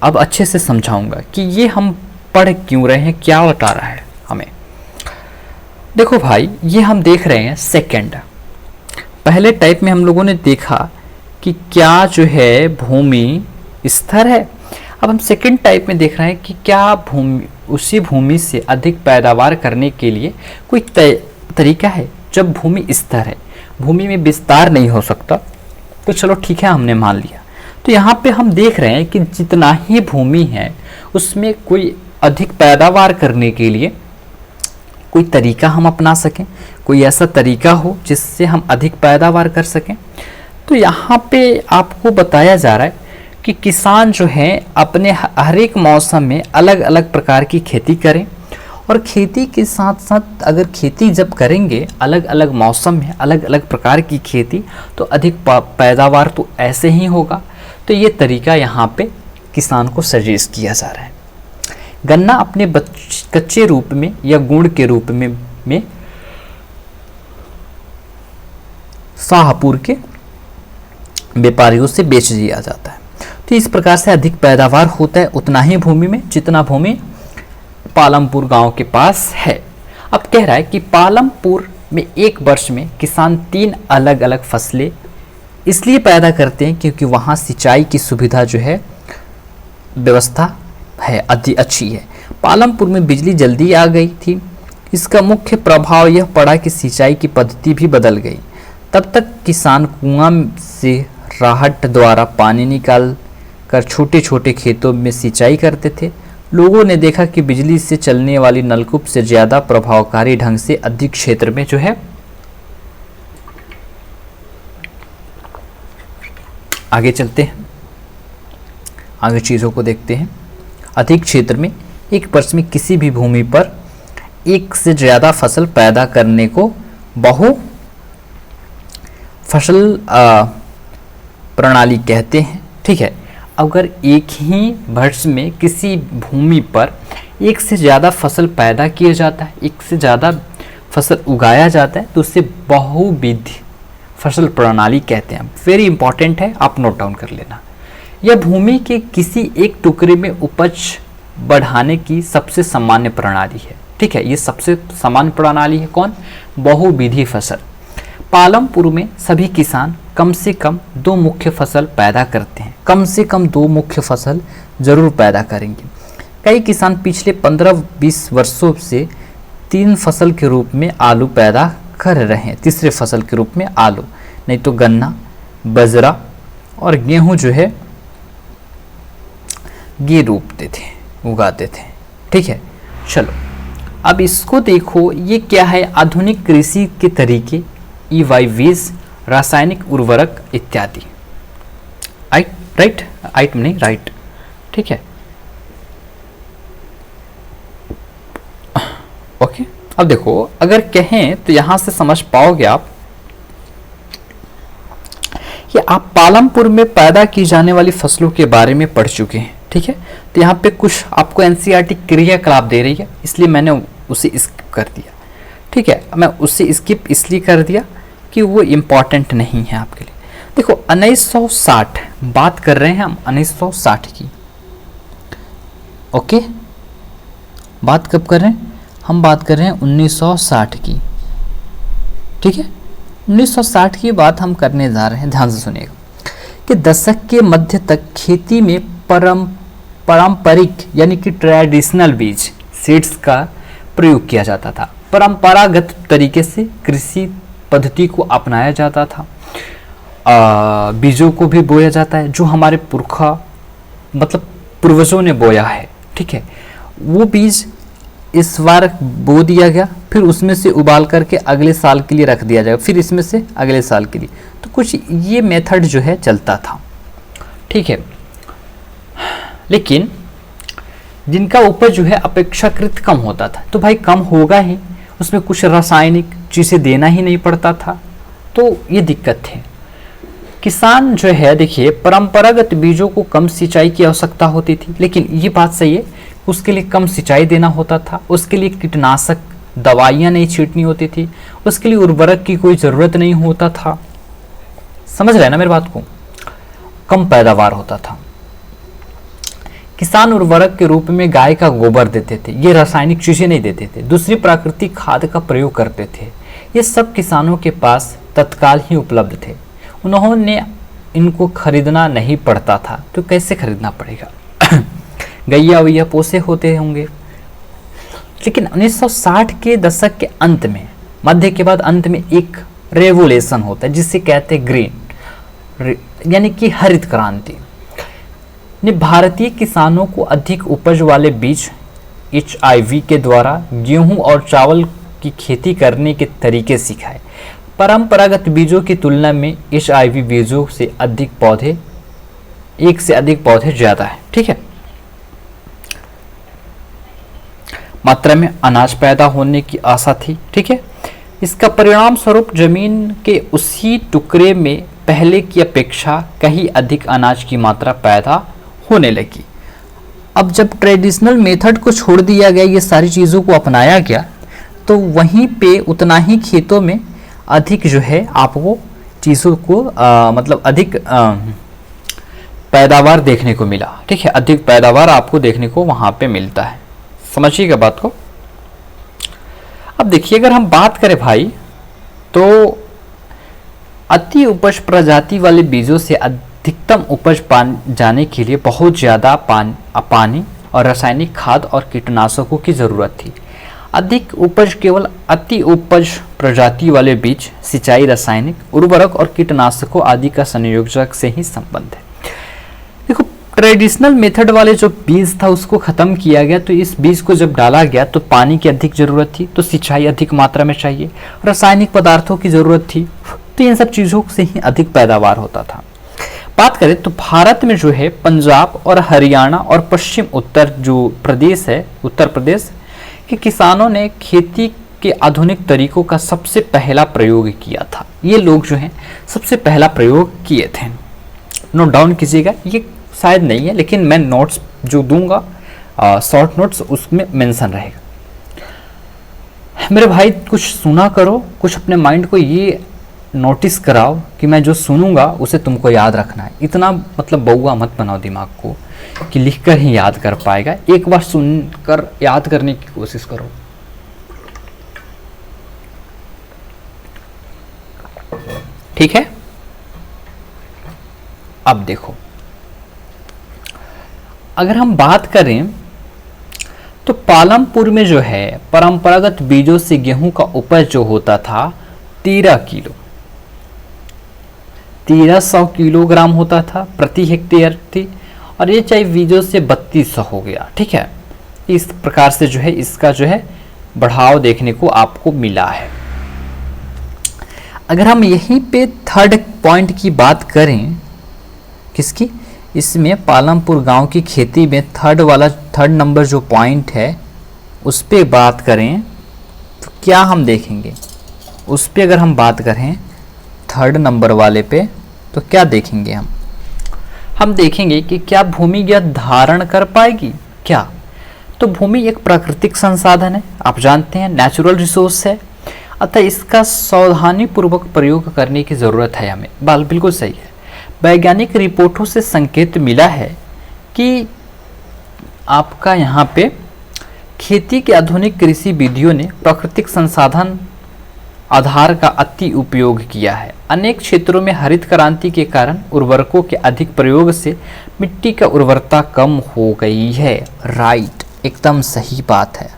अब अच्छे से समझाऊंगा कि ये हम पढ़ क्यों रहे हैं, क्या बता रहा है हमें। देखो भाई, ये हम देख रहे हैं सेकंड। पहले टाइप में हम लोगों ने देखा कि क्या जो है भूमि स्थिर है। अब हम सेकंड टाइप में देख रहे हैं कि क्या उसी भूमि से अधिक पैदावार करने के लिए कोई तरीका है। जब भूमि स्थिर है, भूमि में विस्तार नहीं हो सकता, तो चलो ठीक है, हमने मान लिया। तो यहाँ पे हम देख रहे हैं कि जितना ही भूमि है उसमें कोई अधिक पैदावार करने के लिए कोई तरीका हम अपना सकें, कोई ऐसा तरीका हो जिससे हम अधिक पैदावार कर सकें। तो यहाँ पे आपको बताया जा रहा है कि किसान जो है अपने हर एक मौसम में अलग अलग प्रकार की खेती करें, और खेती के साथ साथ अगर खेती जब करेंगे अलग अलग मौसम में अलग अलग प्रकार की खेती, तो अधिक पैदावार तो ऐसे ही होगा। तो ये तरीका यहाँ पे किसान को सजेस्ट किया जा रहा है। गन्ना अपने कच्चे रूप में या गुड़ के रूप में शाहपुर के व्यापारियों से बेच दिया जाता है। तो इस प्रकार से अधिक पैदावार होता है उतना ही भूमि में जितना भूमि पालमपुर गांव के पास है। अब कह रहा है कि पालमपुर में एक वर्ष में किसान 3 अलग अलग फसलें इसलिए पैदा करते हैं क्योंकि वहाँ सिंचाई की सुविधा जो है व्यवस्था है अच्छी है। पालमपुर में बिजली जल्दी आ गई थी। इसका मुख्य प्रभाव यह पड़ा कि सिंचाई की पद्धति भी बदल गई। तब तक किसान कुआं से राहट द्वारा पानी निकाल कर छोटे छोटे खेतों में सिंचाई करते थे। लोगों ने देखा कि बिजली से चलने वाली नलकूप से ज़्यादा प्रभावकारी ढंग से अधिक क्षेत्र में जो है आगे चलते हैं, आगे चीज़ों को देखते हैं। अधिक क्षेत्र में एक वर्ष में किसी भी भूमि पर एक से ज़्यादा फसल पैदा करने को बहु फसल प्रणाली कहते हैं। ठीक है, अगर एक ही वर्ष में किसी भूमि पर एक से ज़्यादा फसल पैदा किया जाता है, एक से ज़्यादा फसल उगाया जाता है, तो उसे बहुविध फसल प्रणाली कहते हैं। वेरी इंपॉर्टेंट है, आप नोट डाउन कर लेना। यह भूमि के किसी एक टुकड़े में उपज बढ़ाने की सबसे सामान्य प्रणाली है। ठीक है, ये सबसे सामान्य प्रणाली है कौन? बहुविधि फसल। पालमपुर में सभी किसान कम से कम 2 मुख्य फसल पैदा करते हैं। कम से कम 2 मुख्य फसल जरूर पैदा करेंगे। कई किसान पिछले 15-20 वर्षों से 3 फसल के रूप में आलू पैदा कर रहे हैं। तीसरे फसल के रूप में आलू, नहीं तो गन्ना, बाजरा और गेहूं जो है ये रोपते थे, उगाते थे। ठीक है, चलो अब इसको देखो, ये क्या है? आधुनिक कृषि के तरीके, बीज, रासायनिक उर्वरक इत्यादि। राइट। ठीक है। ओके, अब देखो अगर कहें तो यहां से समझ पाओगे आप कि आप पालमपुर में पैदा की जाने वाली फसलों के बारे में पढ़ चुके हैं, ठीक है। तो यहाँ पे कुछ आपको एनसीईआरटी क्रियाकलाप दे रही है, इसलिए मैंने उसे स्किप कर दिया, ठीक है। मैं उसे स्किप इसलिए कर दिया कि वो इम्पॉर्टेंट नहीं है आपके लिए। देखो 1960 बात कर रहे हैं हम 1960 की, ओके। बात कब कर रहे हैं हम? बात कर रहे हैं 1960 की, ठीक है। 1960 की बात हम करने जा रहे हैं, ध्यान से सुनिएगा कि दशक के मध्य तक खेती में पारंपरिक यानी कि ट्रेडिशनल बीज सीड्स का प्रयोग किया जाता था। परंपरागत तरीके से कृषि पद्धति को अपनाया जाता था। बीजों को भी बोया जाता है जो हमारे पुरखा मतलब पूर्वजों ने बोया है, ठीक है। वो बीज इस बार बो दिया गया, फिर उसमें से उबाल करके अगले साल के लिए रख दिया जाएगा, फिर इसमें से अगले साल के लिए। तो कुछ ये मेथड जो है चलता था, ठीक है। लेकिन जिनका उपज जो है अपेक्षाकृत कम होता था, तो भाई कम होगा ही, उसमें कुछ रासायनिक चीज़ें देना ही नहीं पड़ता था, तो ये दिक्कत है। किसान जो है देखिए परंपरागत बीजों को कम सिंचाई की आवश्यकता होती थी, लेकिन ये बात सही है उसके लिए कम सिंचाई देना होता था, उसके लिए कीटनाशक दवाइयाँ नहीं छींटनी होती थी, उसके लिए उर्वरक की कोई ज़रूरत नहीं होता था। समझ रहे हैं ना मेरी बात को? कम पैदावार होता था। किसान उर्वरक के रूप में गाय का गोबर देते थे, ये रासायनिक चीज़ें नहीं देते थे। दूसरी प्राकृतिक खाद का प्रयोग करते थे। ये सब किसानों के पास तत्काल ही उपलब्ध थे, उन्होंने इनको खरीदना नहीं पड़ता था। तो कैसे खरीदना पड़ेगा? गैया वैया पोसे होते होंगे। लेकिन 1960 के दशक के अंत में, मध्य के बाद अंत में एक रेवोल्यूशन होता है जिसे कहते हैं ग्रीन यानी कि हरित क्रांति ने भारतीय किसानों को अधिक उपज वाले बीज HIV के द्वारा गेहूं और चावल की खेती करने के तरीके सिखाए। परंपरागत बीजों की तुलना में HIV बीजों से अधिक पौधे, एक से अधिक पौधे ज्यादा है, ठीक है। मात्रा में अनाज पैदा होने की आशा थी, ठीक है। इसका परिणाम स्वरूप जमीन के उसी टुकड़े में पहले की अपेक्षा कहीं अधिक अनाज की मात्रा पैदा होने लगी। अब जब ट्रेडिशनल मेथड को छोड़ दिया गया, ये सारी चीज़ों को अपनाया गया, तो वहीं पे उतना ही खेतों में अधिक जो है आपको चीज़ों को मतलब अधिक पैदावार देखने को मिला, ठीक है। अधिक पैदावार आपको देखने को वहाँ पे मिलता है। समझिएगा बात को। अब देखिए अगर हम बात करें भाई, तो अति उपज प्रजाति वाले बीजों से अधिकतम उपज पाने जाने के लिए बहुत ज़्यादा पानी और रासायनिक खाद और कीटनाशकों की ज़रूरत थी। अधिक उपज केवल अति उपज प्रजाति वाले बीज, सिंचाई, रासायनिक उर्वरक और कीटनाशकों आदि का संयोजक से ही संबंध है। देखो ट्रेडिशनल मेथड वाले जो बीज था उसको ख़त्म किया गया, तो इस बीज को जब डाला गया तो पानी की अधिक ज़रूरत थी, तो सिंचाई अधिक मात्रा में चाहिए, रासायनिक पदार्थों की ज़रूरत थी, तो इन सब चीज़ों से ही अधिक पैदावार होता था। बात करें तो भारत में जो है पंजाब और हरियाणा और पश्चिम उत्तर जो प्रदेश है, उत्तर प्रदेश के किसानों ने खेती के आधुनिक तरीकों का सबसे पहला प्रयोग किया था। ये लोग जो हैं सबसे पहला प्रयोग किए थे। नोट डाउन कीजिएगा, ये शायद नहीं है लेकिन मैं नोट्स जो दूंगा शॉर्ट नोट्स उसमें मेंशन रहेगा। मेरे भाई कुछ सुना करो, कुछ अपने माइंड को ये नोटिस कराओ कि मैं जो सुनूंगा उसे तुमको याद रखना है। इतना मतलब बउआ मत बनाओ दिमाग को कि लिखकर ही याद कर पाएगा, एक बार सुनकर याद करने की कोशिश करो। ठीक है। अब देखो अगर हम बात करें तो पालमपुर में जो है परंपरागत बीजों से गेहूं का उपज जो होता था 1300 किलोग्राम होता था प्रति हेक्टेयर थी, और ये चाहे बीजों से 3200 हो गया। ठीक है, इस प्रकार से जो है इसका जो है बढ़ाव देखने को आपको मिला है। अगर हम यहीं पे थर्ड पॉइंट की बात करें, किसकी, इसमें पालमपुर गांव की खेती में थर्ड नंबर जो पॉइंट है उस पे बात करें तो क्या हम देखेंगे, उस पे अगर हम बात करें थर्ड नंबर वाले पे तो क्या देखेंगे हम देखेंगे कि क्या भूमि यह धारण कर पाएगी क्या। तो भूमि एक प्राकृतिक संसाधन है, आप जानते हैं नेचुरल रिसोर्स है, अतः इसका सावधानी पूर्वक प्रयोग करने की ज़रूरत है हमें। बाल बिल्कुल सही है। वैज्ञानिक रिपोर्टों से संकेत मिला है कि आपका यहाँ पे खेती के आधुनिक कृषि विधियों ने प्राकृतिक संसाधन आधार का अति उपयोग किया है। अनेक क्षेत्रों में हरित क्रांति के कारण उर्वरकों के अधिक प्रयोग से मिट्टी का उर्वरता कम हो गई है। राइट, एकदम सही बात है।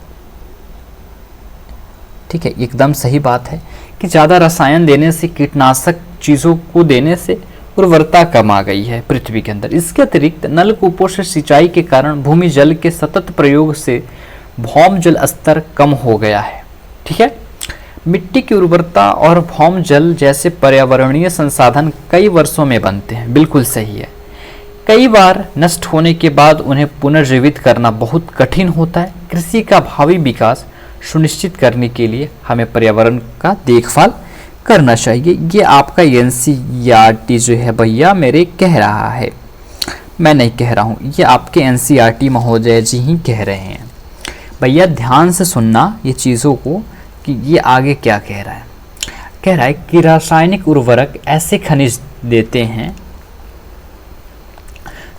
ठीक है, एकदम सही बात है कि ज़्यादा रसायन देने से, कीटनाशक चीज़ों को देने से उर्वरता कम आ गई है पृथ्वी के अंदर। इसके अतिरिक्त नलकूपों से सिंचाई के कारण भूमि जल के सतत प्रयोग से भौम जल स्तर कम हो गया है। ठीक है, मिट्टी की उर्वरता और भौम जल जैसे पर्यावरणीय संसाधन कई वर्षों में बनते हैं। बिल्कुल सही है। कई बार नष्ट होने के बाद उन्हें पुनर्जीवित करना बहुत कठिन होता है। कृषि का भावी विकास सुनिश्चित करने के लिए हमें पर्यावरण का देखभाल करना चाहिए। ये आपका एनसीईआरटी जो है भैया मेरे कह रहा है, मैं नहीं कह रहा हूँ, ये आपके एनसीईआरटी महोदय जी ही कह रहे हैं। भैया ध्यान से सुनना ये चीज़ों को कि ये आगे क्या कह रहा है। कह रहा है कि रासायनिक उर्वरक ऐसे खनिज देते हैं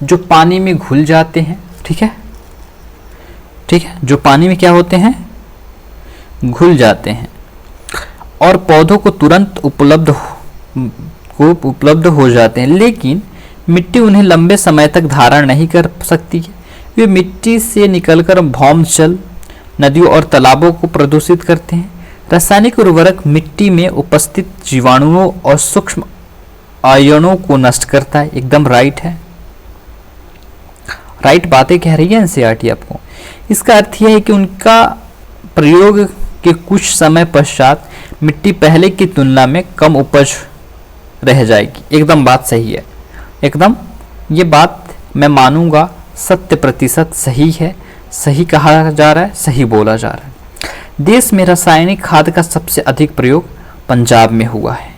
जो पानी में घुल जाते हैं। ठीक है, ठीक है, जो पानी में क्या होते हैं, घुल जाते हैं और पौधों को तुरंत उपलब्ध हो जाते हैं, लेकिन मिट्टी उन्हें लंबे समय तक धारण नहीं कर सकती है। वे मिट्टी से निकलकर भौम जल, नदियों और तालाबों को प्रदूषित करते हैं। रासायनिक उर्वरक मिट्टी में उपस्थित जीवाणुओं और सूक्ष्म आयनों को नष्ट करता है। एकदम राइट है, राइट बातें कह रही है एनसीईआरटी आपको। इसका अर्थ यह है कि उनका प्रयोग के कुछ समय पश्चात मिट्टी पहले की तुलना में कम उपज रह जाएगी। एकदम बात सही है, एकदम ये बात मैं मानूंगा 100% सही है, सही कहा जा रहा है, सही बोला जा रहा है। देश में रासायनिक खाद का सबसे अधिक प्रयोग पंजाब में हुआ है।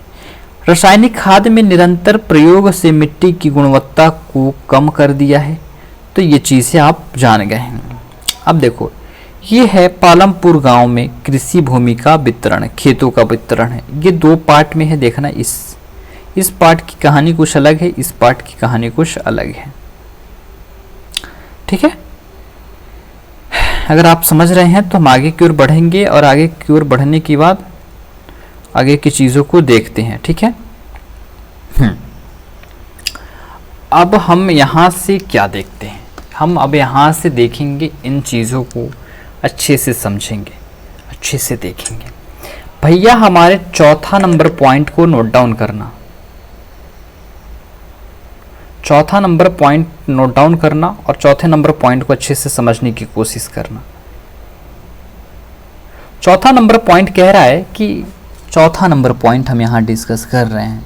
रासायनिक खाद में निरंतर प्रयोग से मिट्टी की गुणवत्ता को कम कर दिया है। तो ये चीज़ें आप जान गए हैं। अब देखो, ये है पालमपुर गांव में कृषि भूमि का वितरण, खेतों का वितरण है। ये 2 पार्ट में है, देखना इस पार्ट की कहानी कुछ अलग है, इस पार्ट की कहानी कुछ अलग है। ठीक है, अगर आप समझ रहे हैं तो हम आगे की ओर बढ़ेंगे और आगे की ओर बढ़ने के बाद आगे की चीज़ों को देखते हैं। ठीक है, अब हम यहाँ से क्या देखते हैं, हम अब यहाँ से देखेंगे, इन चीज़ों को अच्छे से समझेंगे, अच्छे से देखेंगे। भैया हमारे चौथा नंबर पॉइंट को नोट डाउन करना, चौथा नंबर पॉइंट नोट डाउन करना और चौथे नंबर पॉइंट को अच्छे से समझने की कोशिश करना। चौथा नंबर पॉइंट कह रहा है कि चौथा नंबर पॉइंट हम यहाँ डिस्कस कर रहे हैं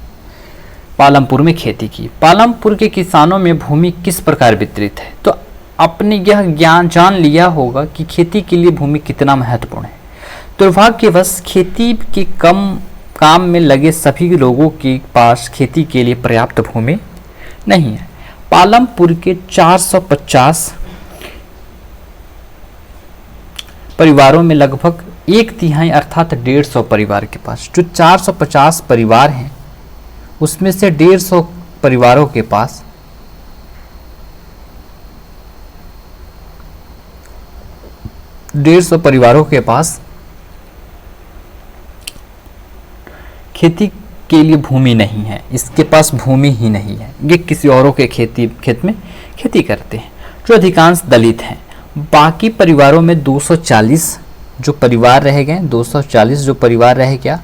पालमपुर में खेती की। पालमपुर के किसानों में भूमि किस प्रकार वितरित है। तो आपने यह ज्ञान जान लिया होगा कि खेती के लिए भूमि कितना महत्वपूर्ण है। दुर्भाग्यवश खेती के काम में लगे सभी लोगों के पास खेती के लिए पर्याप्त भूमि नहीं है। पालमपुर के 450 परिवारों में लगभग 1/3 अर्थात 150 परिवार के पास, जो 450 परिवार हैं उसमें से 150 परिवारों के पास खेती के लिए भूमि नहीं है, इसके पास भूमि ही नहीं है। ये किसी औरों के खेत में खेती करते हैं, जो अधिकांश दलित हैं। बाकी परिवारों में 240 जो परिवार रह गए, 240 जो परिवार रह गया,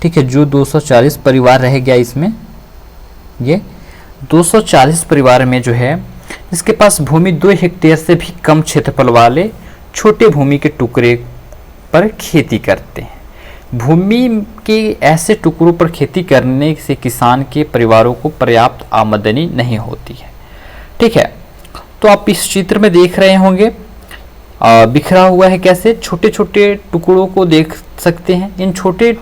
ठीक है, जो 240 परिवार रह गया, इसमें ये 240 परिवार में जो है इसके पास भूमि 2 हेक्टेयर से भी कम क्षेत्रफल वाले छोटे भूमि के टुकड़े पर खेती करते हैं। भूमि के ऐसे टुकड़ों पर खेती करने से किसान के परिवारों को पर्याप्त आमदनी नहीं होती है। ठीक है, तो आप इस चित्र में देख रहे होंगे बिखरा हुआ है, कैसे छोटे छोटे टुकड़ों को देख सकते हैं। इन छोटे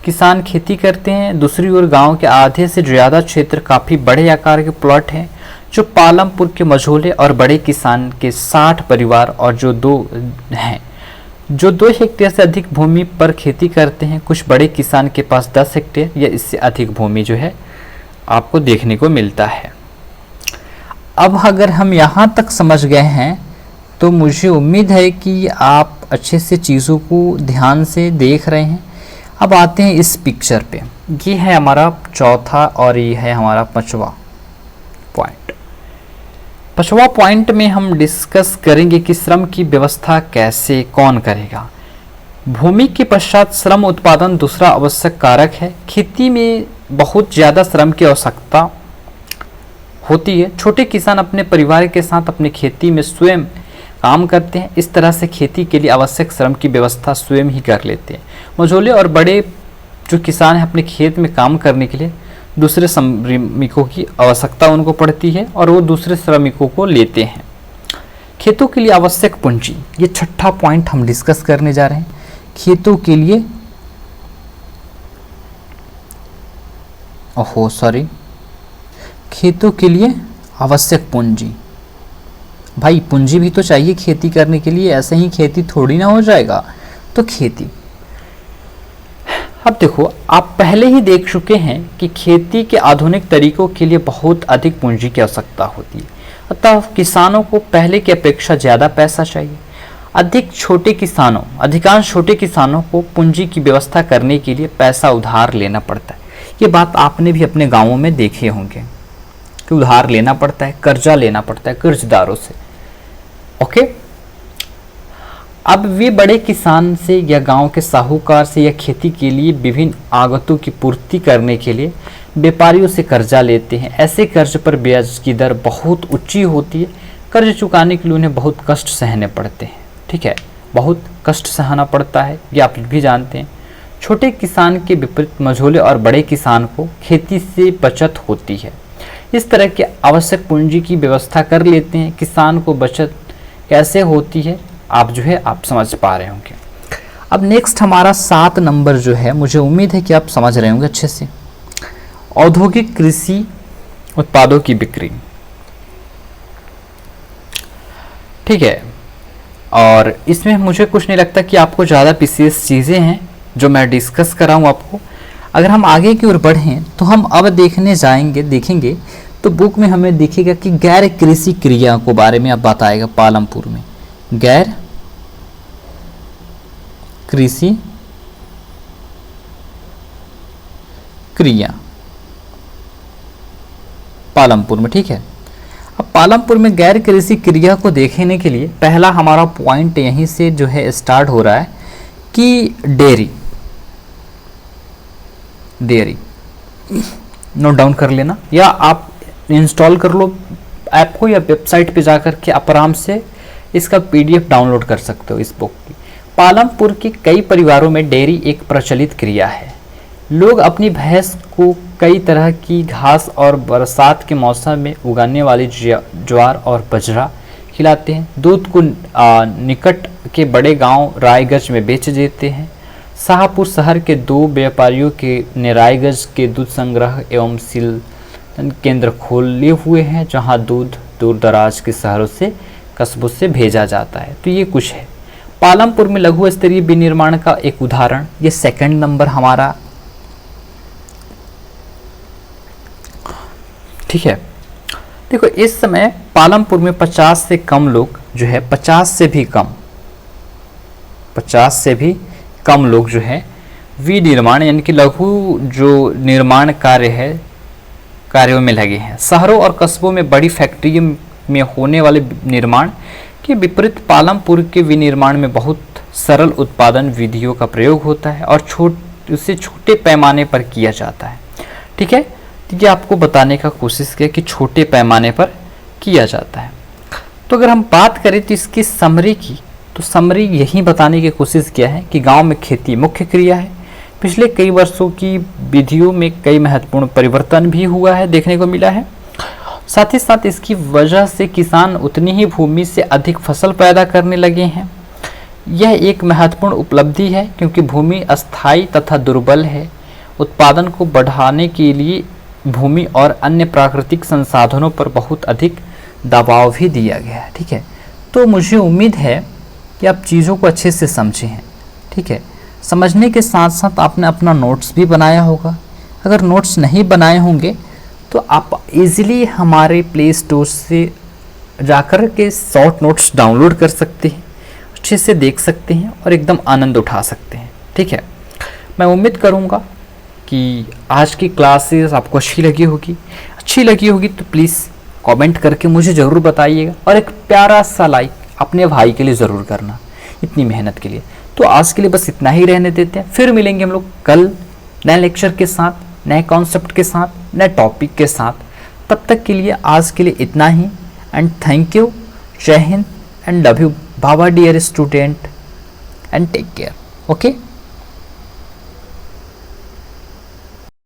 किसान खेती करते हैं। दूसरी ओर गांव के आधे से ज़्यादा क्षेत्र काफ़ी बड़े आकार के प्लॉट हैं, जो पालमपुर के मझोले और बड़े किसान के 60 परिवार और जो 2 हेक्टेयर से अधिक भूमि पर खेती करते हैं। कुछ बड़े किसान के पास 10 हेक्टेयर या इससे अधिक भूमि जो है आपको देखने को मिलता है। अब अगर हम यहाँ तक समझ गए हैं तो मुझे उम्मीद है कि आप अच्छे से चीज़ों को ध्यान से देख रहे हैं। अब आते हैं इस पिक्चर पे। ये है हमारा चौथा और ये है हमारा 5वां पॉइंट। 5वां पॉइंट में हम डिस्कस करेंगे कि श्रम की व्यवस्था कैसे कौन करेगा। भूमि के पश्चात श्रम उत्पादन दूसरा आवश्यक कारक है। खेती में बहुत ज़्यादा श्रम की आवश्यकता होती है। छोटे किसान अपने परिवार के साथ अपनी खेती में स्वयं काम करते हैं। इस तरह से खेती के लिए आवश्यक श्रम की व्यवस्था स्वयं ही कर लेते हैं। मझोले और बड़े जो किसान हैं अपने खेत में काम करने के लिए दूसरे श्रमिकों की आवश्यकता उनको पड़ती है और वो दूसरे श्रमिकों को लेते हैं। खेतों के लिए आवश्यक पूंजी, ये 6ठा पॉइंट हम डिस्कस करने जा रहे हैं। खेतों के लिए खेतों के लिए आवश्यक पूंजी। भाई पूंजी भी तो चाहिए खेती करने के लिए, ऐसे ही खेती थोड़ी ना हो जाएगा। तो खेती, अब देखो आप पहले ही देख चुके हैं कि खेती के आधुनिक तरीकों के लिए बहुत अधिक पूंजी की आवश्यकता होती है। अतः किसानों को पहले की अपेक्षा ज़्यादा पैसा चाहिए। अधिकांश छोटे किसानों को पूंजी की व्यवस्था करने के लिए पैसा उधार लेना पड़ता है। ये बात आपने भी अपने गाँवों में देखे होंगे कि उधार लेना पड़ता है, कर्जा लेना पड़ता है कर्जदारों से। ओके, अब वे बड़े किसान से या गांव के साहूकार से या खेती के लिए विभिन्न आगतों की पूर्ति करने के लिए व्यापारियों से कर्जा लेते हैं। ऐसे कर्ज पर ब्याज की दर बहुत ऊंची होती है। कर्ज चुकाने के लिए उन्हें बहुत कष्ट सहने पड़ते हैं। ठीक है, बहुत कष्ट सहना पड़ता है, ये आप भी जानते हैं। छोटे किसान के विपरीत मझोले और बड़े किसान को खेती से बचत होती है। इस तरह की आवश्यक पूंजी की व्यवस्था कर लेते हैं। किसान को बचत कैसे होती है आप समझ पा रहे होंगे। अब नेक्स्ट हमारा 7 नंबर जो है, मुझे उम्मीद है कि आप समझ रहे होंगे अच्छे से। औद्योगिक कृषि उत्पादों की बिक्री। ठीक है, और इसमें मुझे कुछ नहीं लगता कि आपको ज़्यादा विशेष चीज़ें हैं जो मैं डिस्कस कर रहा हूँ आपको। अगर हम आगे की ओर बढ़ें तो हम अब देखेंगे तो बुक में हमें दिखेगा कि गैर कृषि क्रिया को बारे में अब बताएगा। पालमपुर में गैर कृषि क्रिया पालमपुर में। ठीक है, अब पालमपुर में गैर कृषि क्रिया को देखने के लिए पहला हमारा पॉइंट यहीं से जो है स्टार्ट हो रहा है कि डेयरी नोट डाउन कर लेना या आप इंस्टॉल कर लो ऐप को या वेबसाइट पे जाकर के आप आराम से इसका PDF डाउनलोड कर सकते हो इस बुक की। पालमपुर के कई परिवारों में डेयरी एक प्रचलित क्रिया है। लोग अपनी भैंस को कई तरह की घास और बरसात के मौसम में उगाने वाली ज्वार और बजरा खिलाते हैं। दूध को निकट के बड़े गांव रायगंज में बेच देते हैं। शाहपुर शहर के 2 व्यापारियों ने रायगंज के दूध संग्रह एवं शीलन केंद्र खोले हुए हैं, जहां दूध दूर दराज के शहरों से कस्बों से भेजा जाता है। तो ये कुछ है पालमपुर में लघु स्तरीय विनिर्माण का एक उदाहरण। ये 2nd नंबर हमारा। ठीक है, देखो इस समय पालमपुर में 50 से कम लोग जो है 50 से कम लोग जो है विनिर्माण यानी कि लघु जो निर्माण कार्यों में लगे हैं। शहरों और कस्बों में बड़ी फैक्ट्रियों में होने वाले निर्माण के विपरीत पालमपुर के विनिर्माण में बहुत सरल उत्पादन विधियों का प्रयोग होता है और उसे छोटे पैमाने पर किया जाता है। ठीक है, तो ये आपको बताने का कोशिश किया कि छोटे पैमाने पर किया जाता है। तो अगर हम बात करें तो इसकी समरी की, तो समरी यही बताने की कोशिश किया है कि गांव में खेती मुख्य क्रिया है। पिछले कई वर्षों की विधियों में कई महत्वपूर्ण परिवर्तन भी हुआ है, देखने को मिला है। साथ ही साथ इसकी वजह से किसान उतनी ही भूमि से अधिक फसल पैदा करने लगे हैं। यह एक महत्वपूर्ण उपलब्धि है क्योंकि भूमि अस्थायी तथा दुर्बल है। उत्पादन को बढ़ाने के लिए भूमि और अन्य प्राकृतिक संसाधनों पर बहुत अधिक दबाव भी दिया गया है। ठीक है, तो मुझे उम्मीद है कि आप चीज़ों को अच्छे से समझे हैं। ठीक है, समझने के साथ साथ आपने अपना नोट्स भी बनाया होगा। अगर नोट्स नहीं बनाए होंगे तो आप इजीली हमारे प्ले स्टोर से जाकर के शॉर्ट नोट्स डाउनलोड कर सकते हैं, अच्छे से देख सकते हैं और एकदम आनंद उठा सकते हैं। ठीक है, मैं उम्मीद करूँगा कि आज की क्लासेस आपको अच्छी लगी होगी तो प्लीज़ कमेंट करके मुझे ज़रूर बताइएगा और एक प्यारा सा लाइक अपने भाई के लिए ज़रूर करना, इतनी मेहनत के लिए। तो आज के लिए बस इतना ही रहने देते हैं, फिर मिलेंगे हम लोग कल नए लेक्चर के साथ, नए कॉन्सेप्ट के साथ, नए टॉपिक के साथ। तब तक के लिए आज के लिए इतना ही and thank you. Jai Hind and love you baba dear student and take care. Okay.